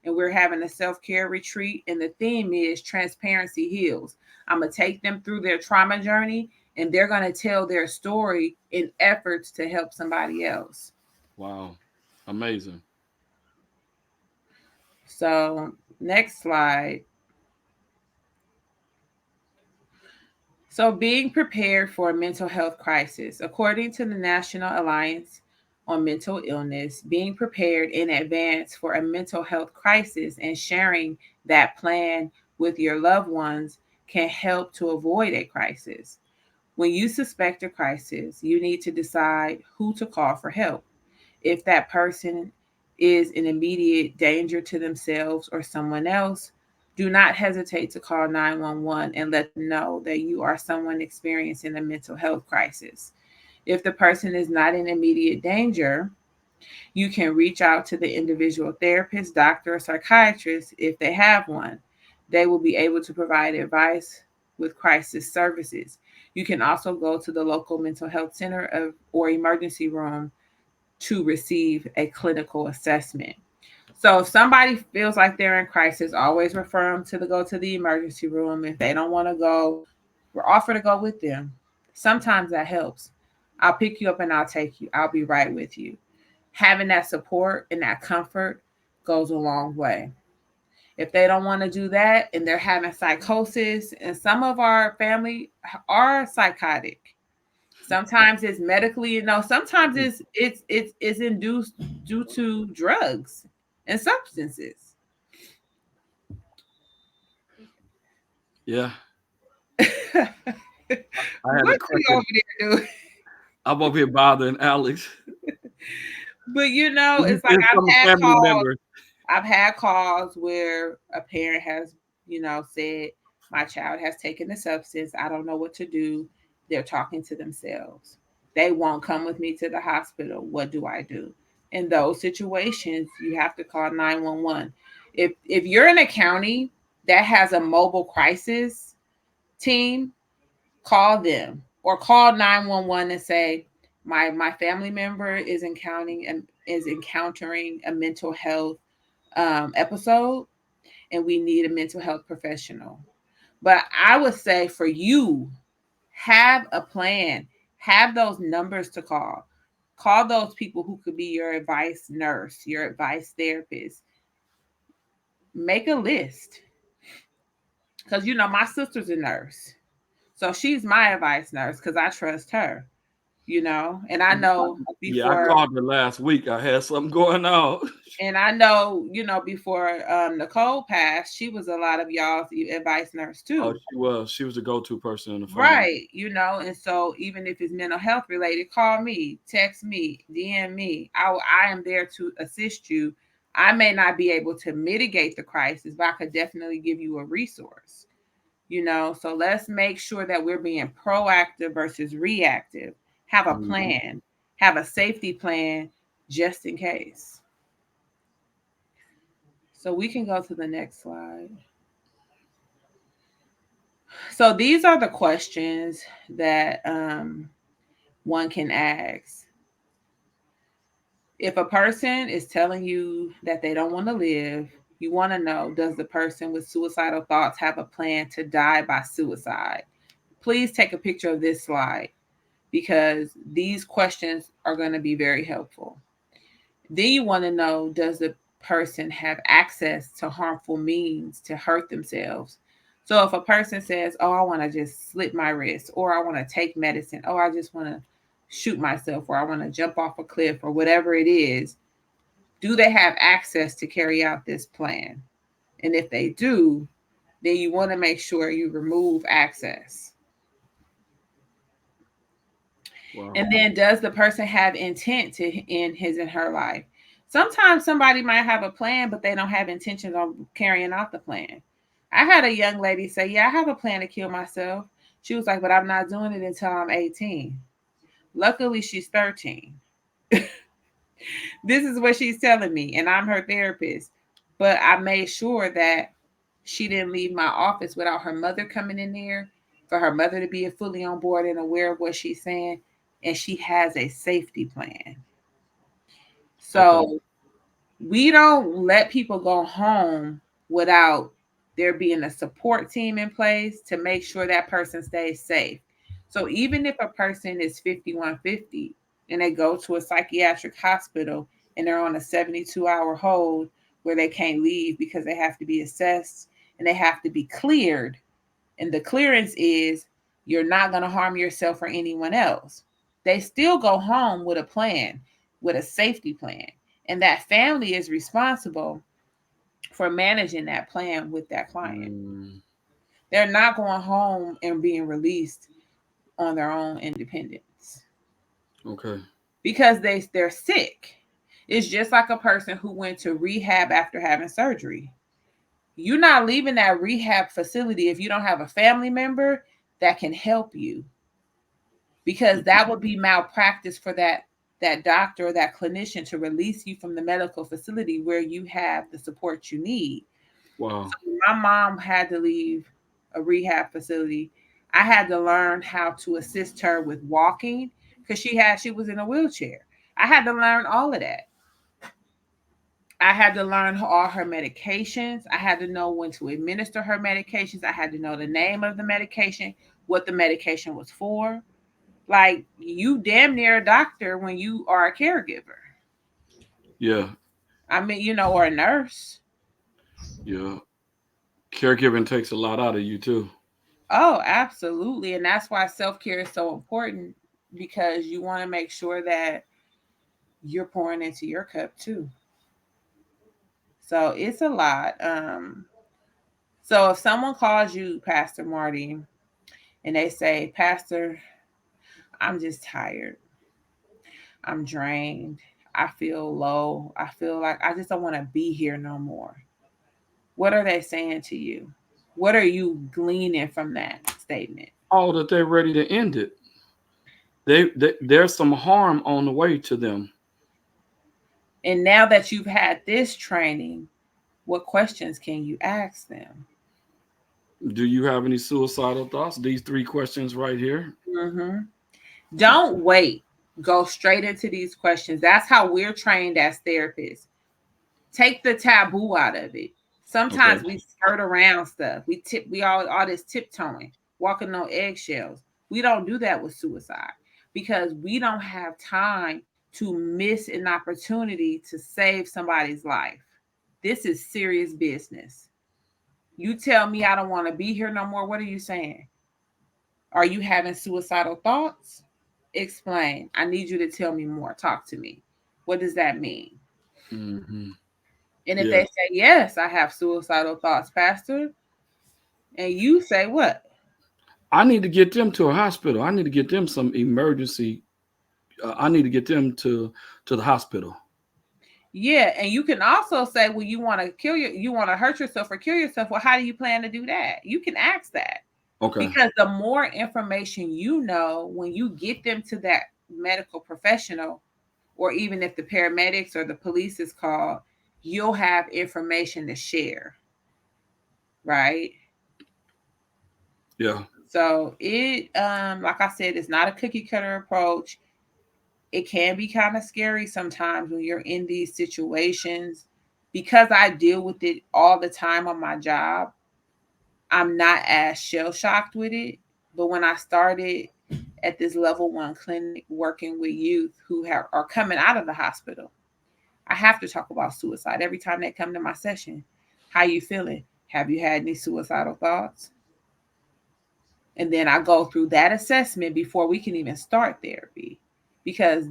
and we're having a self-care retreat. And the theme is transparency heals. I'm going to take them through their trauma journey and they're going to tell their story in efforts to help somebody else. Wow. Amazing. So next slide. So being prepared for a mental health crisis. According to the National Alliance on Mental Illness, being prepared in advance for a mental health crisis and sharing that plan with your loved ones can help to avoid a crisis. When you suspect a crisis, you need to decide who to call for help. If that person is in immediate danger to themselves or someone else, do not hesitate to call 911 and let them know that you are someone experiencing a mental health crisis. If the person is not in immediate danger, you can reach out to the individual therapist, doctor, or psychiatrist if they have one. They will be able to provide advice with crisis services. You can also go to the local mental health center or emergency room to receive a clinical assessment. So if somebody feels like they're in crisis, always refer them to go to the emergency room. If they don't want to go, we're offered to go with them. Sometimes that helps. I'll pick you up and I'll take you. I'll be right with you. Having that support and that comfort goes a long way. If they don't want to do that and they're having psychosis, and some of our family are psychotic. Sometimes it's medically, sometimes it's induced due to drugs and substances. Yeah. What you over there doing? I'm over here bothering Alex. But it's like I've had calls where a parent has, said, my child has taken a substance. I don't know what to do. They're talking to themselves. They won't come with me to the hospital. What do I do? In those situations, you have to call 911. If you're in a county that has a mobile crisis team, call them or call 911 and say, my family member is encountering a mental health episode, and we need a mental health professional. But I would say for you, have a plan, have those numbers to call. Call those people who could be your advice nurse, your advice therapist. Make a list. Because, my sister's a nurse. So she's my advice nurse because I trust her, and I know Yeah, I before. called her last week. I had something going on. And I know, before Nicole passed, she was a lot of y'all's advice nurse Oh, too. she was. She was a go-to person in the family. Right. And so even if it's mental health related, call me, text me, DM me. I am there to assist you. I may not be able to mitigate the crisis, but I could definitely give you a resource. So let's make sure that we're being proactive versus reactive. Have a plan, have a safety plan just in case. So we can go to the next slide. So these are the questions that one can ask. If a person is telling you that they don't want to live, you want to know, does the person with suicidal thoughts have a plan to die by suicide? Please take a picture of this slide because these questions are going to be very helpful. Then you want to know, does the person have access to harmful means to hurt themselves? So if a person says, oh, I want to just slit my wrist, or I want to take medicine, oh, I just want to shoot myself, or I want to jump off a cliff, or whatever it is, do they have access to carry out this plan? And if they do, then you want to make sure you remove access. Wow. And then, does the person have intent to end his and her life? Sometimes somebody might have a plan, but they don't have intentions on carrying out the plan. I had a young lady say, yeah, I have a plan to kill myself. She was like, but I'm not doing it until I'm 18. Luckily, she's 13. This is what she's telling me, and I'm her therapist. But I made sure that she didn't leave my office without her mother coming in there, for her mother to be fully on board and aware of what she's saying. And she has a safety plan. So we don't let people go home without there being a support team in place to make sure that person stays safe. So even if a person is 5150 and they go to a psychiatric hospital and they're on a 72-hour hold where they can't leave because they have to be assessed and they have to be cleared, and the clearance is you're not going to harm yourself or anyone else, they still go home with a plan, with a safety plan. And that family is responsible for managing that plan with that client. They're not going home and being released on their own independence. Okay. Because they're sick. It's just like a person who went to rehab after having surgery. You're not leaving that rehab facility if you don't have a family member that can help you. Because that would be malpractice for that doctor or that clinician to release you from the medical facility where you have the support you need. Wow. So my mom had to leave a rehab facility. I had to learn how to assist her with walking because she was in a wheelchair. I had to learn all of that. I had to learn all her medications. I had to know when to administer her medications. I had to know the name of the medication, what the medication was for. Like, you damn near a doctor when you are a caregiver. Yeah. I mean, or a nurse. Yeah. Caregiving takes a lot out of you too. Oh, absolutely. And that's why self-care is so important, because you want to make sure that you're pouring into your cup too. So it's a lot. So if someone calls you, Pastor Marty, and they say, Pastor, I'm just tired. I'm drained. I feel low. I feel like I just don't want to be here no more. What are they saying to you? What are you gleaning from that statement? Oh, that they're ready to end it. There's some harm on the way to them. And now that you've had this training, what questions can you ask them? Do you have any suicidal thoughts? These 3 questions right here. Mm-hmm. Don't wait. Go straight into these questions. That's how we're trained as therapists. Take the taboo out of it. Sometimes Okay. we skirt around stuff. We all this tiptoeing, walking on eggshells. We don't do that with suicide because we don't have time to miss an opportunity to save somebody's life. This is serious business. You tell me I don't want to be here no more. What are you saying? Are you having suicidal thoughts? Explain. I need you to tell me more. Talk to me. What does that mean? Mm-hmm. And if Yeah. they say, yes, I have suicidal thoughts, Pastor, and you say what? I need to get them to a hospital. I need to get them some emergency. I need to get them to the hospital. Yeah, and you can also say, well, you want to you want to hurt yourself or kill yourself. Well, how do you plan to do that? You can ask that Okay. because the more information you know, when you get them to that medical professional, or even if the paramedics or the police is called, you'll have information to share, right? Yeah. So it, like I said, it's not a cookie cutter approach. It can be kind of scary sometimes when you're in these situations. Because I deal with it all the time on my job, I'm not as shell shocked with it. But when I started at this level 1 clinic working with youth who are coming out of the hospital, I have to talk about suicide every time they come to my session. How you feeling? Have you had any suicidal thoughts? And then I go through that assessment before we can even start therapy because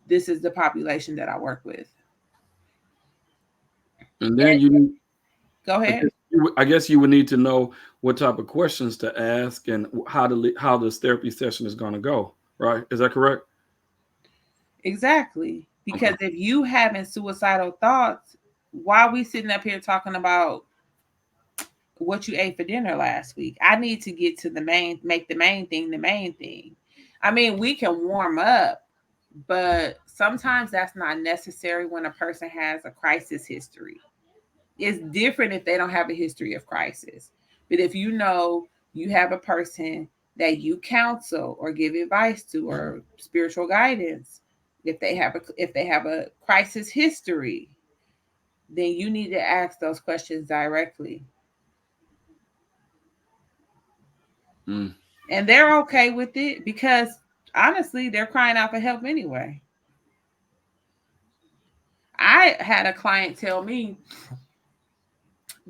this is the population that I work with. And And then you go I ahead. guess I guess you would need to know what type of questions to ask and how this therapy session is going to go. Right? Is that correct? Exactly. Okay. Because if you having suicidal thoughts, why are we sitting up here talking about what you ate for dinner last week? I need to get to make the main thing the main thing. I mean, we can warm up, but sometimes that's not necessary when a person has a crisis history. It's different if they don't have a history of crisis. But if you know you have a person that you counsel or give advice to or spiritual guidance, if they have a crisis history, then you need to ask those questions directly. Mm. And they're okay with it because honestly, they're crying out for help anyway. I had a client tell me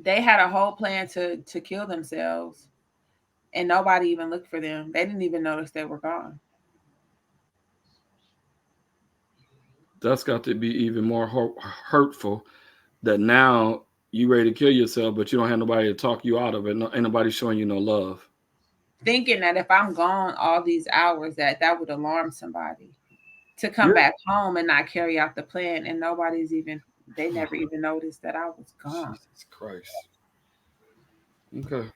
they had a whole plan to kill themselves and nobody even looked for them. They didn't even notice they were gone. That's got to be even more hurtful. That now you ready to kill yourself, but you don't have nobody to talk you out of it. No, ain't nobody showing you no love. Thinking that if I'm gone all these hours, that would alarm somebody to come Yeah. back home and not carry out the plan, and they never even noticed that I was gone. Jesus Christ. Okay.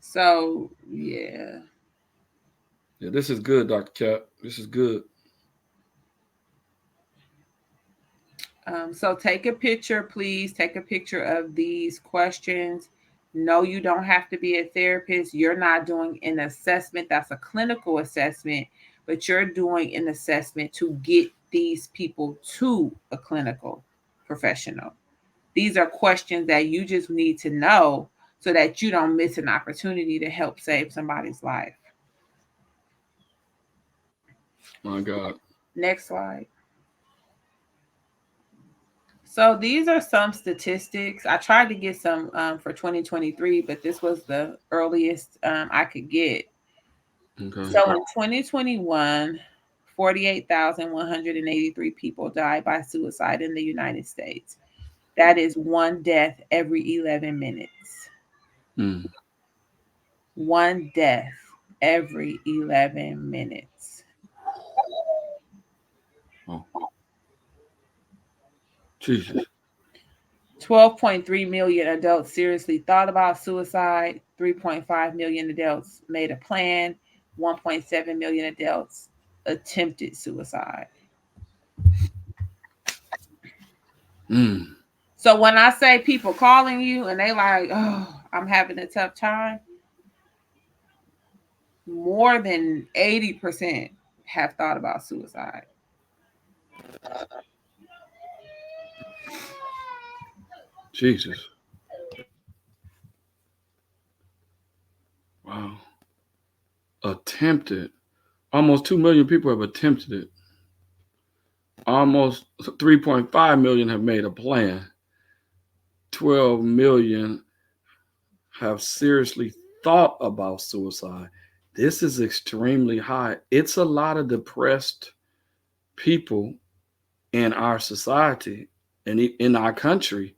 So yeah. Yeah, this is good, Dr. Cap. This is good. So take a picture, please. Take a picture of these questions. No, you don't have to be a therapist. You're not doing an assessment. That's a clinical assessment, but you're doing an assessment to get these people to a clinical professional. These are questions that you just need to know so that you don't miss an opportunity to help save somebody's life. My God. Next slide. So these are some statistics. I tried to get some for 2023, but this was the earliest I could get. Okay. So in 2021, 48,183 people died by suicide in the United States. That is one death every 11 minutes. Mm. One death every 11 minutes. Oh. Jesus. 12.3 million adults seriously thought about suicide. 3.5 million adults made a plan. 1.7 million adults attempted suicide. Mm. So when I say people calling you and they like, oh, I'm having a tough time, more than 80% have thought about suicide. Jesus. Wow. Attempted. Almost 2 million people have attempted it. Almost 3.5 million have made a plan. 12 million have seriously thought about suicide. This is extremely high. It's a lot of depressed people in our society and in our country.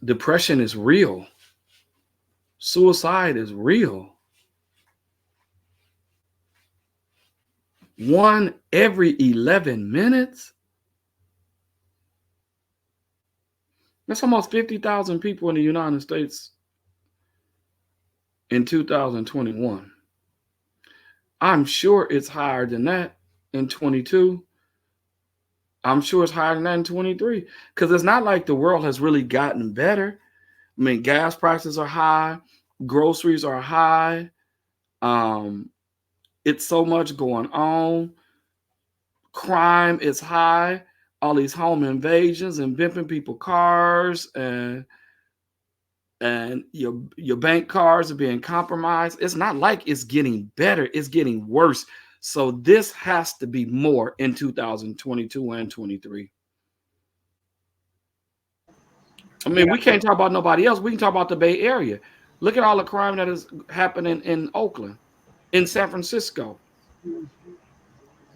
Depression is real. Suicide is real. 1 every 11 minutes. That's almost 50,000 people in the United States in 2021. I'm sure it's higher than that in 22. I'm sure it's higher than that in 23, because it's not like the world has really gotten better. I mean, gas prices are high, groceries are high. It's so much going on. Crime is high. All these home invasions and bimping people's cars, and your bank cards are being compromised. It's not like it's getting better, it's getting worse. So this has to be more in 2022 and 23. I mean, we can't talk about nobody else. We can talk about the Bay Area. Look at all the crime that is happening in Oakland, in San Francisco,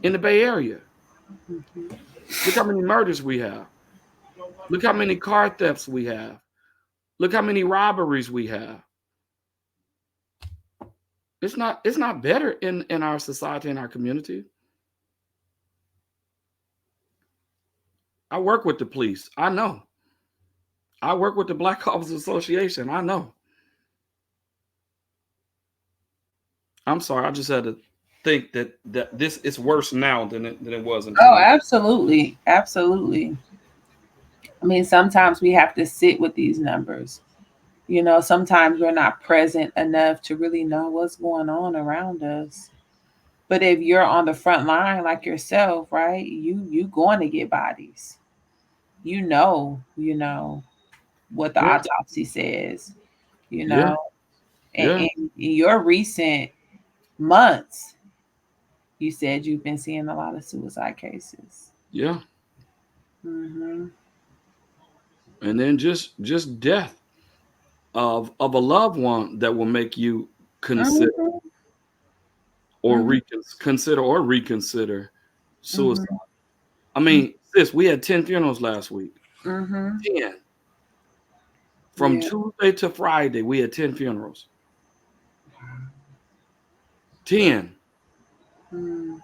in the Bay Area. Look how many murders we have. Look how many car thefts we have. Look how many robberies we have. It's not better in our society, in our community. I work with the police. I know. I work with the Black Officers Association. I know. I'm sorry. I just had to think that this is worse now than it was in 20. Oh, absolutely. Absolutely. I mean, sometimes we have to sit with these numbers. You know, sometimes we're not present enough to really know what's going on around us. But if you're on the front line like yourself, right, you going to get bodies. You know what the Yeah. autopsy says, you Yeah. know. And Yeah. in your recent months, you said you've been seeing a lot of suicide cases. Yeah. Mm-hmm. And then just death of a loved one that will make you consider Mm-hmm. or Mm-hmm. reconsider suicide. Mm-hmm. I mean, sis, we had 10 funerals last week. Mm-hmm. 10. From Yeah. Tuesday to Friday, we had 10 funerals. 10. Mm-hmm.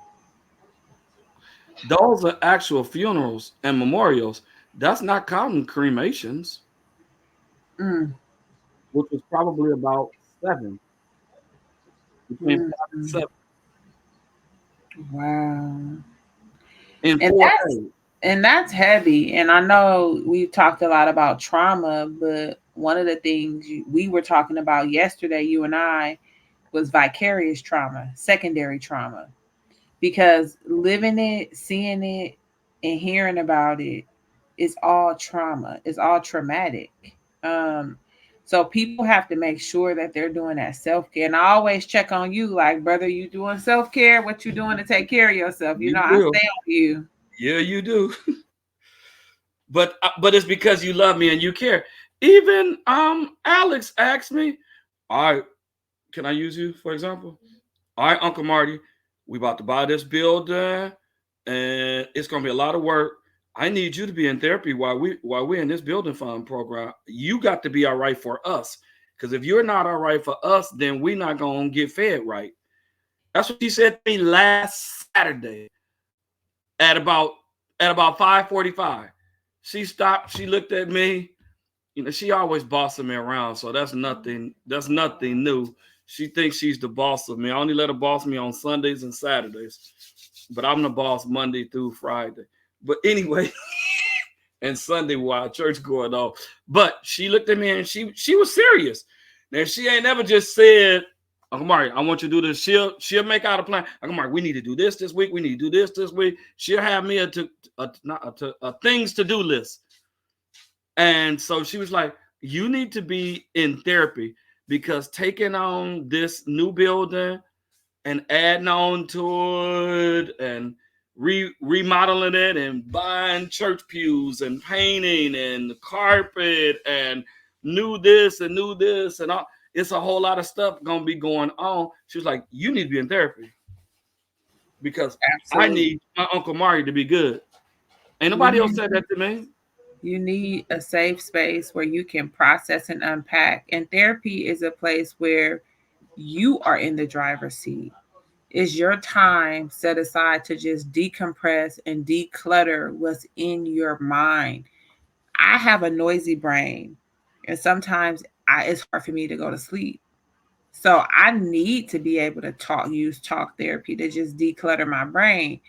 Those are actual funerals and memorials. That's not counting cremations, Mm-hmm. which was probably about 7, between 5 and Mm-hmm. 7 Wow. in And 4 that's days. and that's heavy. And I know we've talked a lot about trauma, but one of the things we were talking about yesterday, you and I, was vicarious trauma, secondary trauma. Because living it, seeing it, and hearing about it is all trauma. It's all traumatic. Um, so people have to make sure that they're doing that self care. And I always check on you, like, brother, you doing self care? What you doing to take care of yourself? You You know, I do. stay on you. Yeah, you do. But it's because you love me and you care. Even Alex asked me, all right, can I use you for example? All right, Uncle Marty, we about to buy this building and it's gonna be a lot of work. I need you to be in therapy while we're in this building fund program. You got to be all right for us. Because if you're not all right for us, then we're not gonna get fed right. That's what she said to me last Saturday at about 5:45. She stopped, she looked at me. You know, she always bossing me around, so that's nothing new. She thinks she's the boss of me. I only let her boss me on Sundays and Saturdays, but I'm the boss Monday through Friday. But anyway, and Sunday while church going on. But she looked at me and she was serious. Now she ain't never just said, Uncle Marty, I want you to do this. She'll make out a plan. Uncle Marty, we need to do this week. We need to do this week. She'll have me a things to do list. And so she was like, you need to be in therapy because taking on this new building and adding on to it and remodeling it and buying church pews and painting and carpet and new this and all. It's a whole lot of stuff going to be going on. She was like, you need to be in therapy because I need my Uncle Marty to be good. Ain't nobody else said that to me. You need a safe space where you can process and unpack. And therapy is a place where you are in the driver's seat. It's your time set aside to just decompress and declutter what's in your mind. I have a noisy brain, and sometimes it's hard for me to go to sleep. So I need to be able to use talk therapy to just declutter my brain,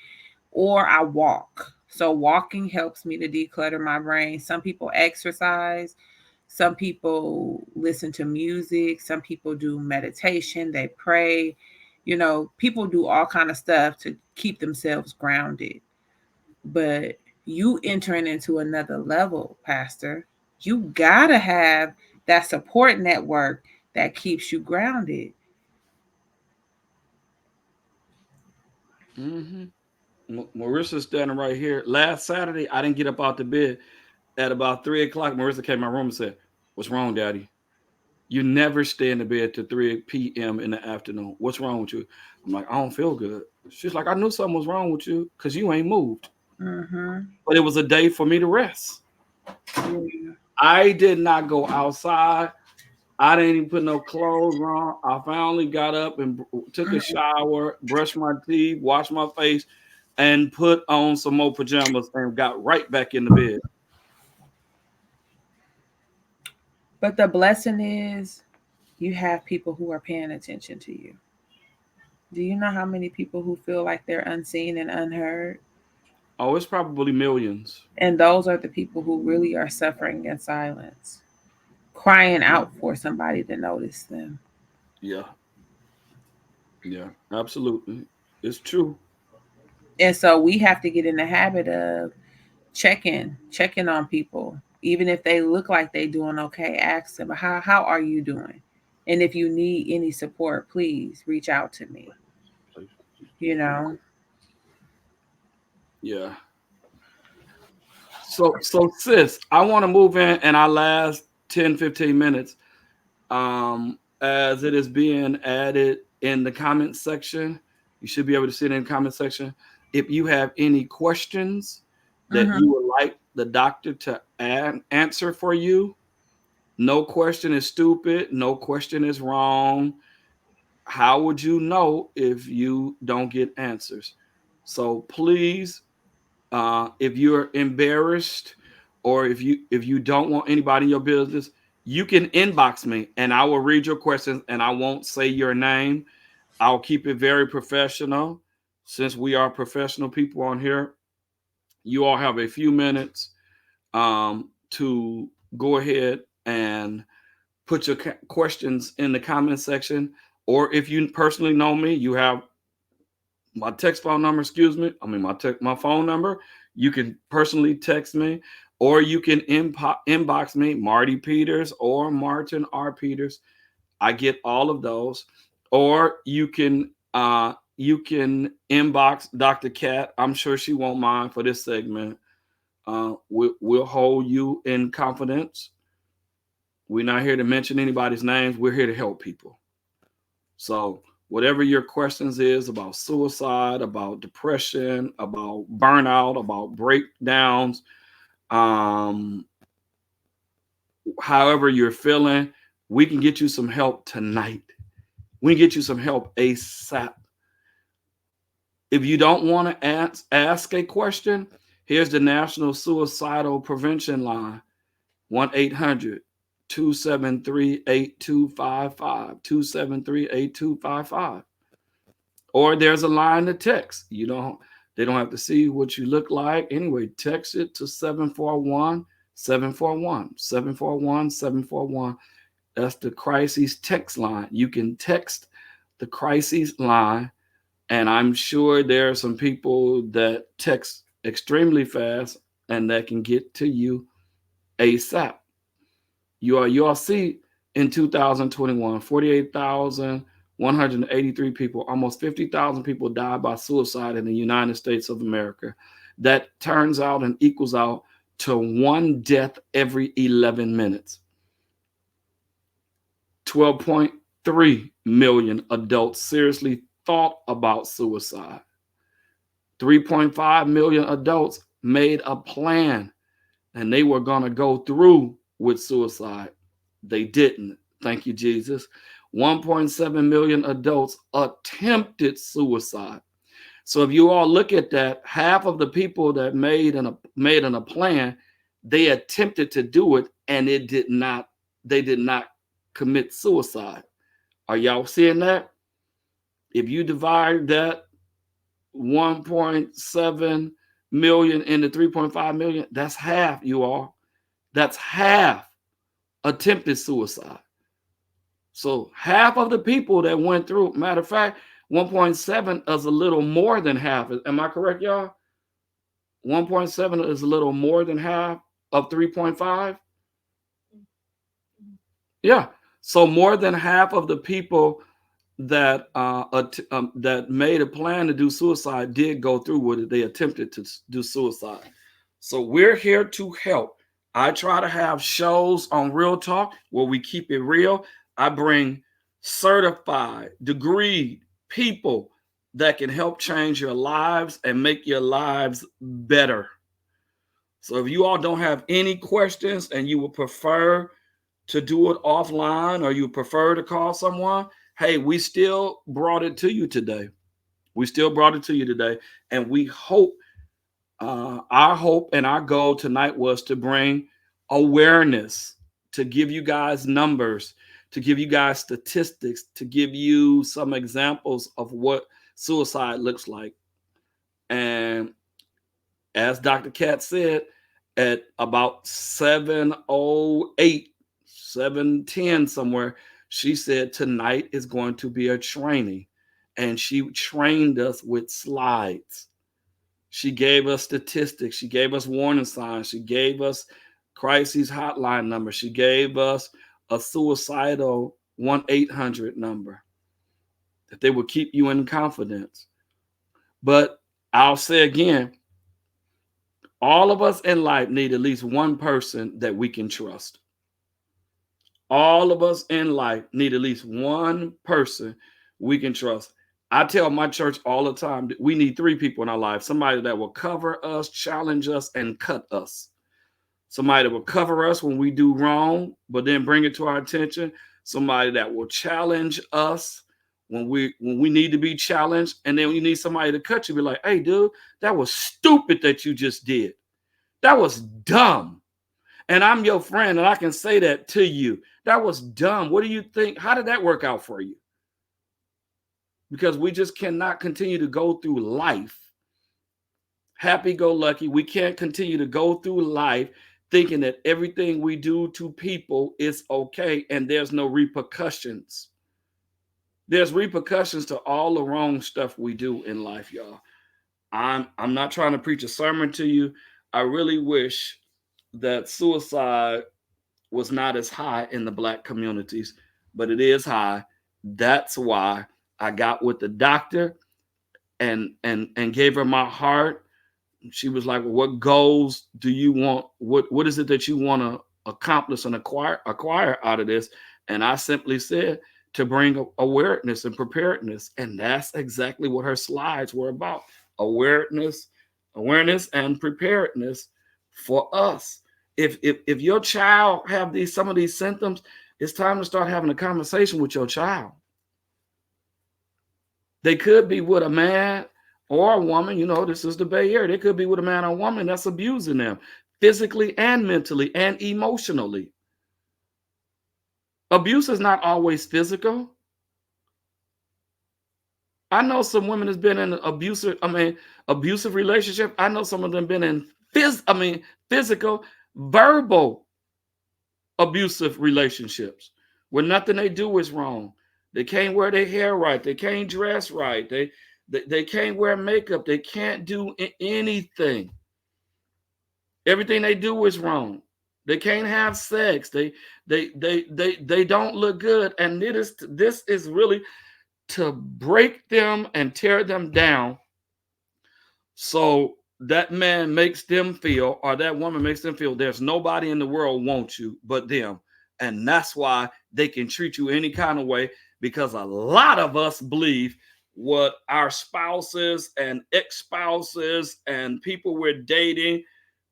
or I walk. So walking helps me to declutter my brain. Some people exercise, some people listen to music, some people do meditation, they pray. People do all kind of stuff to keep themselves grounded. But you entering into another level, Pastor, you gotta have that support network that keeps you grounded. Marissa's standing right here. Last Saturday, I didn't get up out the bed. At about 3 o'clock, Marissa came in my room and said, "What's wrong, Daddy? You never stay in the bed till 3 p.m. in the afternoon. What's wrong with you?" I'm like, "I don't feel good." She's like, "I knew something was wrong with you because you ain't moved." But it was a day for me to rest. Yeah. I did not go outside. I didn't even put no clothes on. I finally got up and took a shower, brushed my teeth, washed my face, and put on some more pajamas and got right back in the bed. But the blessing is you have people who are paying attention to you. Do you know how many people who feel like they're unseen and unheard? Oh, it's probably millions. And those are the people who really are suffering in silence, crying out for somebody to notice them. Yeah. Yeah, absolutely. It's true. And so we have to get in the habit of checking on people. Even if they look like they're doing okay, ask them, how are you doing? And if you need any support, please reach out to me. Yeah. So sis, I want to move in our last 10, 15 minutes. As it is being added in the comment section. You should be able to see it in the comment section. If you have any questions that you would like the doctor to answer for you, no question is stupid. No question is wrong. How would you know if you don't get answers? So please, if you're embarrassed or if you don't want anybody in your business, you can inbox me and I will read your questions and I won't say your name. I'll keep it very professional. Since we are professional people on here, you all have a few minutes to go ahead and put your questions in the comment section. Or if you personally know me, you have my text phone number, my phone number. You can personally text me, or you can inbox me, Marty Peters or Martin R. Peters. I get all of those. Or you can inbox Dr. Cat. I'm sure she won't mind for this segment. We'll hold you in confidence. We're not here to mention anybody's names. We're here to help people. So whatever your questions is about suicide, about depression, about burnout, about breakdowns, however you're feeling, we can get you some help tonight. We can get you some help ASAP. If you don't want to ask a question, here's the National Suicidal Prevention Line, 1-800-273-8255, 273-8255. Or there's a line to text. They don't have to see what you look like. Anyway, text it to 741-741, 741-741. That's the crisis text line. You can text the crisis line, and I'm sure there are some people that text extremely fast and that can get to you ASAP. You all see in 2021, 48,183 people, almost 50,000 people died by suicide in the United States of America. That turns out and equals out to one death every 11 minutes. 12.3 million adults seriously thought about suicide. 3.5 million adults made a plan and they were going to go through with suicide. They didn't. Thank you, Jesus. 1.7 million adults attempted suicide. So if you all look at that, half of the people that made in a plan, they attempted to do it and they did not commit suicide. Are y'all seeing that? If you divide that 1.7 million into 3.5 million, that's half, you all. That's half attempted suicide. So half of the people that went through, matter of fact, 1.7 is a little more than half. Am I correct, y'all? 1.7 is a little more than half of 3.5. Yeah. So more than half of the people that that made a plan to do suicide did go through with it. They attempted to do suicide. So we're here to help. I try to have shows on Real Talk where we keep it real. I bring certified, degreed people that can help change your lives and make your lives better. So if you all don't have any questions and you would prefer to do it offline or you prefer to call someone, hey, we still brought it to you today. We still brought it to you today. And we hope, our hope and our goal tonight was to bring awareness, to give you guys numbers, to give you guys statistics, to give you some examples of what suicide looks like. And as Dr. Kat said, at about 7:08, 7:10 somewhere, she said tonight is going to be a training. And she trained us with slides. She gave us statistics. She gave us warning signs. She gave us crisis hotline number. She gave us a suicidal 1-800 number that they will keep you in confidence. But I'll say again, all of us in life need at least one person that we can trust. All of us in life need at least one person we can trust. I tell my church all the time, we need 3 people in our life. Somebody that will cover us, challenge us, and cut us. Somebody that will cover us when we do wrong, but then bring it to our attention. Somebody that will challenge us when we need to be challenged. And then you need somebody to cut you, be like, hey, dude, that was stupid that you just did. That was dumb. And I'm your friend, and I can say that to you. That was dumb. What do you think? How did that work out for you? Because we just cannot continue to go through life happy-go-lucky. We can't continue to go through life thinking that everything we do to people is okay and there's no repercussions. There's repercussions to all the wrong stuff we do in life, y'all. I'm not trying to preach a sermon to you. I really wish that suicide was not as high in the Black communities, but it is high. That's why I got with the doctor and gave her my heart. She was like, well, what goals do you want? What is it that you want to accomplish and acquire out of this? And I simply said to bring awareness and preparedness. And that's exactly what her slides were about. Awareness and preparedness for us. If your child have some of these symptoms, it's time to start having a conversation with your child. They could be with a man or a woman. This is the Bay Area. They could be with a man or a woman that's abusing them physically and mentally and emotionally. Abuse is not always physical. I know some women has been in an abusive relationship. I know some of them been in physical, verbal abusive relationships where nothing they do is wrong. They can't wear their hair right. They can't dress right. They can't wear makeup. They can't do anything. Everything they do is wrong. They can't have sex. They don't look good. And this is really to break them and tear them down, so that man makes them feel, or that woman makes them feel, there's nobody in the world wants you but them. And that's why they can treat you any kind of way, because a lot of us believe what our spouses and ex-spouses and people we're dating,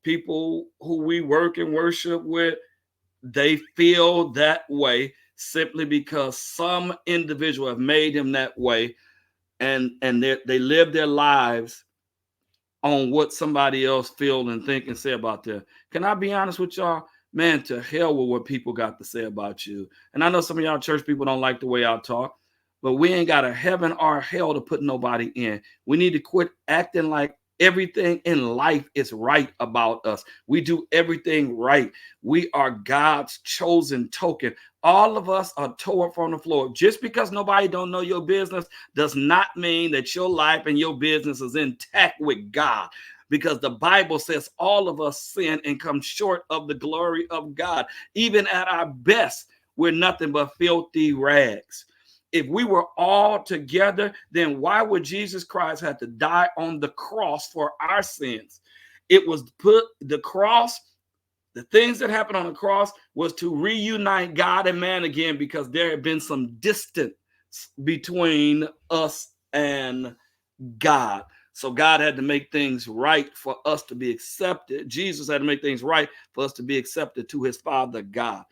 people who we work and worship with, they feel that way simply because some individual have made them that way, and they live their lives on what somebody else feel and think and say about them. Can I be honest with y'all? Man, to hell with what people got to say about you. And I know some of y'all church people don't like the way I talk, but we ain't got a heaven or hell to put nobody in. We need to quit acting like everything in life is right about us. We do everything right. We are God's chosen token. All of us are tore from the floor. Just because nobody don't know your business does not mean that your life and your business is intact with God, because the Bible says all of us sin and come short of the glory of God. Even at our best, we're nothing but filthy rags. If we were all together, then why would Jesus Christ have to die on the cross for our sins? It was put the cross. The things that happened on the cross was to reunite God and man again, because there had been some distance between us and God. So God had to make things right for us to be accepted. Jesus had to make things right for us to be accepted to his Father God.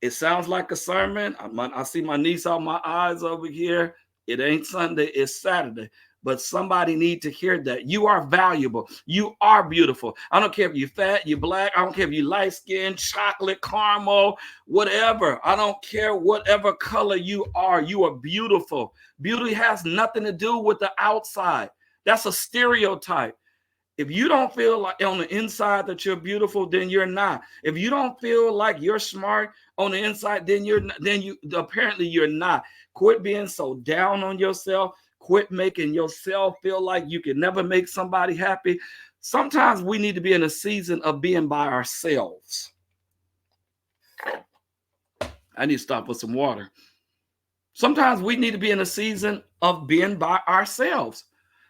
It sounds like a sermon. I see my niece out my eyes over here. It ain't Sunday, it's Saturday. But somebody need to hear that. You are valuable. You are beautiful. I don't care if you're fat, you're black. I don't care if you're light skinned, chocolate, caramel, whatever. I don't care whatever color you are. You are beautiful. Beauty has nothing to do with the outside. That's a stereotype. If you don't feel like on the inside that you're beautiful, then you're not. If you don't feel like you're smart on the inside, then you apparently you're not. Quit being so down on yourself. Quit making yourself feel like you can never make somebody happy. Sometimes we need to be in a season of being by ourselves. I need to stop with some water. Sometimes we need to be in a season of being by ourselves.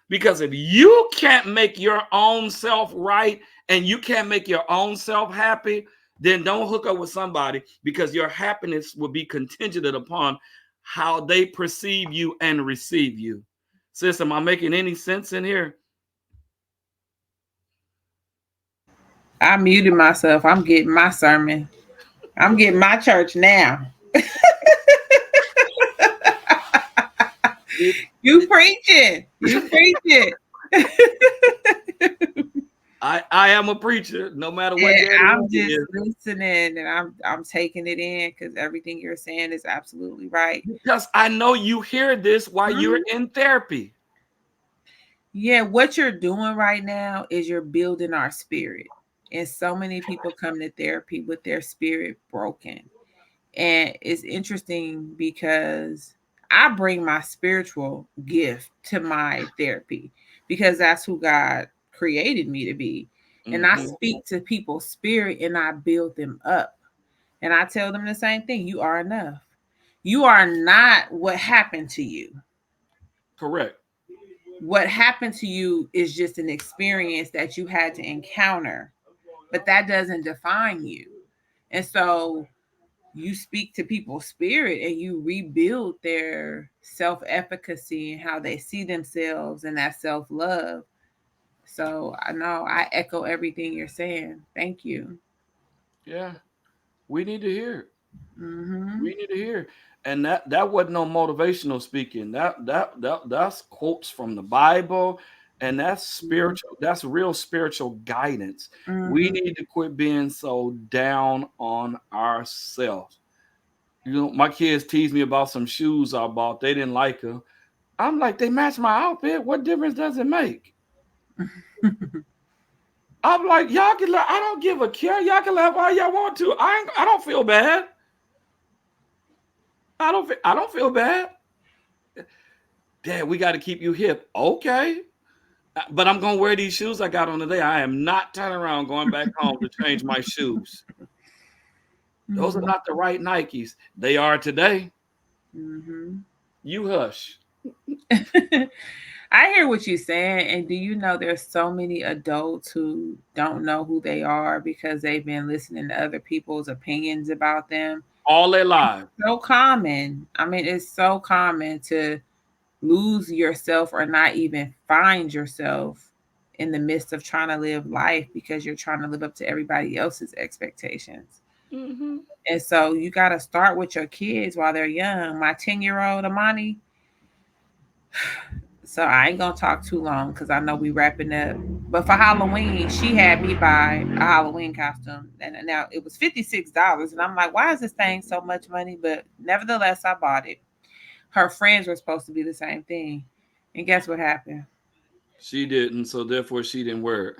Because if you can't make your own self right and you can't make your own self happy, then don't hook up with somebody, because your happiness will be contingent upon how they perceive you and receive you. Sis, am I making any sense in here? I muted myself. I'm getting my sermon. I'm getting my church now. You preaching. You preaching. I am a preacher, no matter what. I'm just listening, and I'm taking it in, because everything you're saying is absolutely right. Because I know you hear this while you're in therapy. Yeah, what you're doing right now is you're building our spirit. And so many people come to therapy with their spirit broken. And it's interesting because I bring my spiritual gift to my therapy, because that's who God created me to be. And I speak to people's spirit and I build them up. And I tell them the same thing. You are enough. You are not what happened to you. Correct. What happened to you is just an experience that you had to encounter, but that doesn't define you. And so you speak to people's spirit and you rebuild their self-efficacy and how they see themselves and that self-love. So I know I echo everything you're saying. Thank you. Yeah, we need to hear it. Mm-hmm. We need to hear it. And that wasn't no motivational speaking. That's quotes from the Bible, and that's spiritual. That's real spiritual guidance. Mm-hmm. We need to quit being so down on ourselves. You know, my kids tease me about some shoes I bought. They didn't like them. I'm like, they match my outfit. What difference does it make? I'm like, y'all can laugh. I don't give a care. Y'all can laugh all y'all want to. I don't feel bad. I don't feel bad. Dad, we got to keep you hip. Okay. But I'm going to wear these shoes I got on today. I am not turning around going back home to change my shoes. Those are not the right Nikes. They are today. Mm-hmm. You hush. I hear what you're saying. And do you know there's so many adults who don't know who they are because they've been listening to other people's opinions about them? All their lives. So common. I mean, it's so common to lose yourself or not even find yourself in the midst of trying to live life because you're trying to live up to everybody else's expectations. Mm-hmm. And so you got to start with your kids while they're young. My 10-year-old Amani, so I ain't gonna talk too long because I know we wrapping up. But for Halloween, she had me buy a Halloween costume, and now it was $56, and I'm like, why is this thing so much money? But nevertheless, I bought it. Her friends were supposed to be the same thing, and guess what happened? She didn't, so therefore she didn't wear it.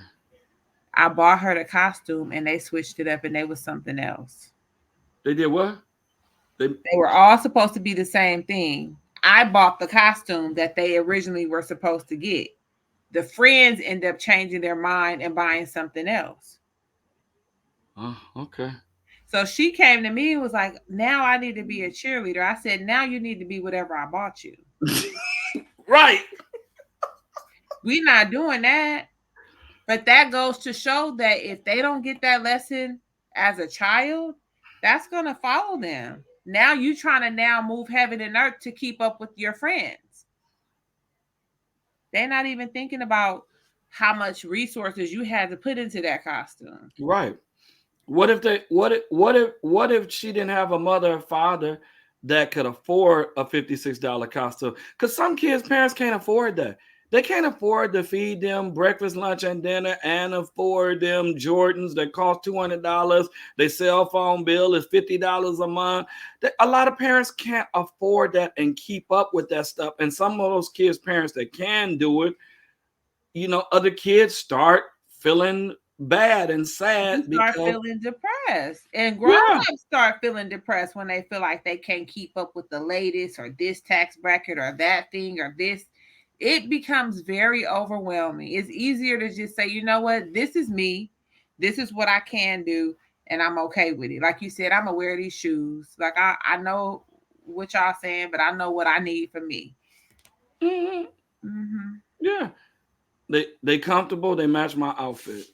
I bought her the costume, and they switched it up, and they was something else. They did what? They were all supposed to be the same thing. I bought the costume that they originally were supposed to get. The friends end up changing their mind and buying something else. Oh, okay. So she came to me and was like, now I need to be a cheerleader. I said, now you need to be whatever I bought you. Right. We're not doing that. But that goes to show that if they don't get that lesson as a child, that's going to follow them. Now you trying to now move heaven and earth to keep up with your friends. They're not even thinking about how much resources you had to put into that costume. Right. What if she didn't have a mother or father that could afford a $56 costume? Because some kids' parents can't afford that. They can't afford to feed them breakfast, lunch, and dinner and afford them Jordans that cost $200. Their cell phone bill is $50 a month. A lot of parents can't afford that and keep up with that stuff. And some of those kids' parents that can do it, other kids start feeling bad and sad Start because feeling depressed, and grown-ups start feeling depressed when they feel like they can't keep up with the latest or this tax bracket or that thing or this. It becomes very overwhelming. It's easier to just say, you know what, this is me, this is what I can do, and I'm okay with it. Like you said, I'm gonna wear these shoes. Like I know what y'all saying, but I know what I need for me. Mm-hmm. Mm-hmm. Yeah, they comfortable. They match my outfit.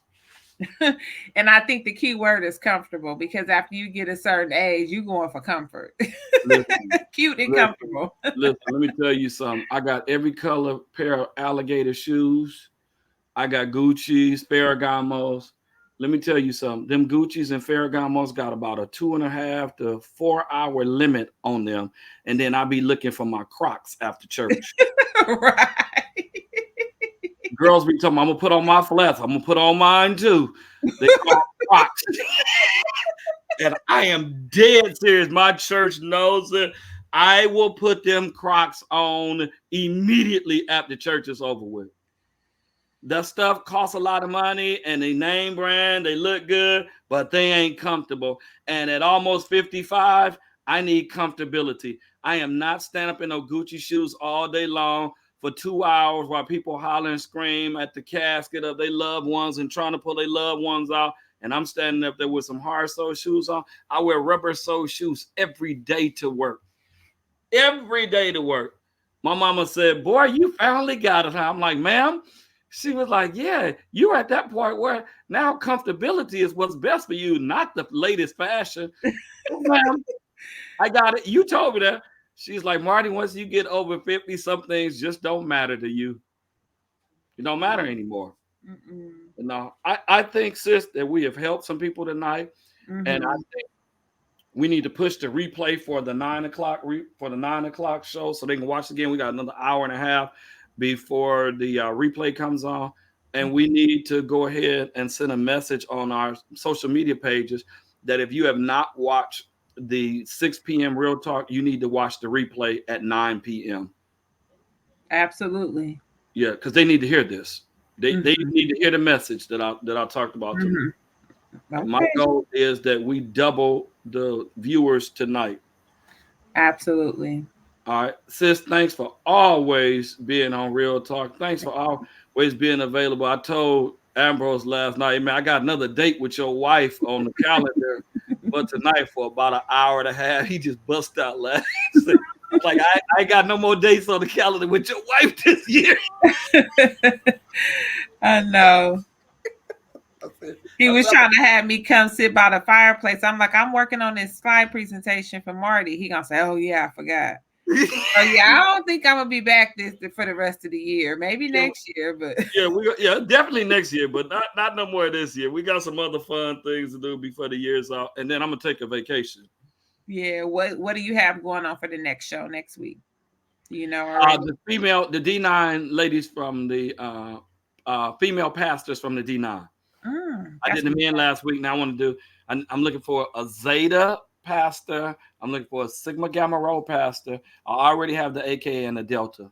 And I think the key word is comfortable, because after you get a certain age, you're going for comfort. Cute and comfortable. Listen, let me tell you something. I got every color pair of alligator shoes. I got Gucci's, Ferragamos. Let me tell you something. Them Gucci's and Ferragamos got about a 2.5 to 4 hour limit on them. And then I'll be looking for my Crocs after church. Right. Girls be talking, I'm gonna put on my flats. I'm gonna put on mine too. They call Crocs. And I am dead serious. My church knows it. I will put them Crocs on immediately after church is over with. That stuff costs a lot of money and they name brand, they look good, but they ain't comfortable. And at almost 55, I need comfortability. I am not standing up in no Gucci shoes all day long for 2 hours while people holler and scream at the casket of their loved ones and trying to pull their loved ones out. And I'm standing up there with some hard sole shoes on. I wear rubber sole shoes every day to work. Every day to work. My mama said, boy, you finally got it. I'm like, ma'am. She was like, yeah, you're at that point where now comfortability is what's best for you, not the latest fashion. Ma'am, I got it. You told me that. She's like, Marty, once you get over 50, some things just don't matter to you. It don't matter anymore. I think, sis, that we have helped some people tonight. Mm-hmm. And I think we need to push the replay for the 9 o'clock show so they can watch again. We got another hour and a half before the replay comes on. And we need to go ahead and send a message on our social media pages that if you have not watched the 6 p.m. Real Talk, you need to watch the replay at 9 p.m. Absolutely. Yeah, because they need to hear this. They need to hear the message that I talked about tonight. Okay. My goal is that we double the viewers tonight. Absolutely. All right, sis, thanks for always being on Real Talk. Thanks for always being available. I told Ambrose last night, man, I got another date with your wife on the calendar for tonight for about an hour and a half. He just bust out laughing. I'm like, I ain't got no more dates on the calendar with your wife this year. I know. I said, He was trying to have me come sit by the fireplace. I'm like, I'm working on this slide presentation for Marty. He gonna say, "Oh yeah, I forgot." So yeah, I don't think I'm gonna be back this for the rest of the year. Maybe next year, but yeah, definitely next year, but not no more this year. We got some other fun things to do before the year's out, and then I'm gonna take a vacation. yeah. What do you have going on for the next show next week? You know already? The D9 ladies from the female pastors from the D9. I did the men last week. Now I want to do. I'm looking for a Zeta pastor. I'm looking for a Sigma Gamma Rho pastor. I already have the AK and the Delta.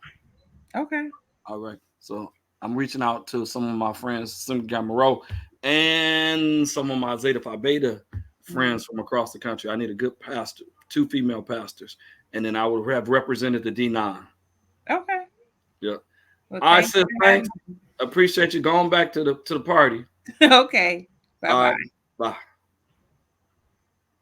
Okay. All right. So I'm reaching out to some of my friends, Sigma Gamma Rho, and some of my Zeta Phi Beta friends from across the country. I need a good pastor, 2 female pastors, and then I will have represented the D9. Okay. Yeah. Well, All right, sis. Thanks. Appreciate you going back to the party. Okay. Bye-bye. Bye.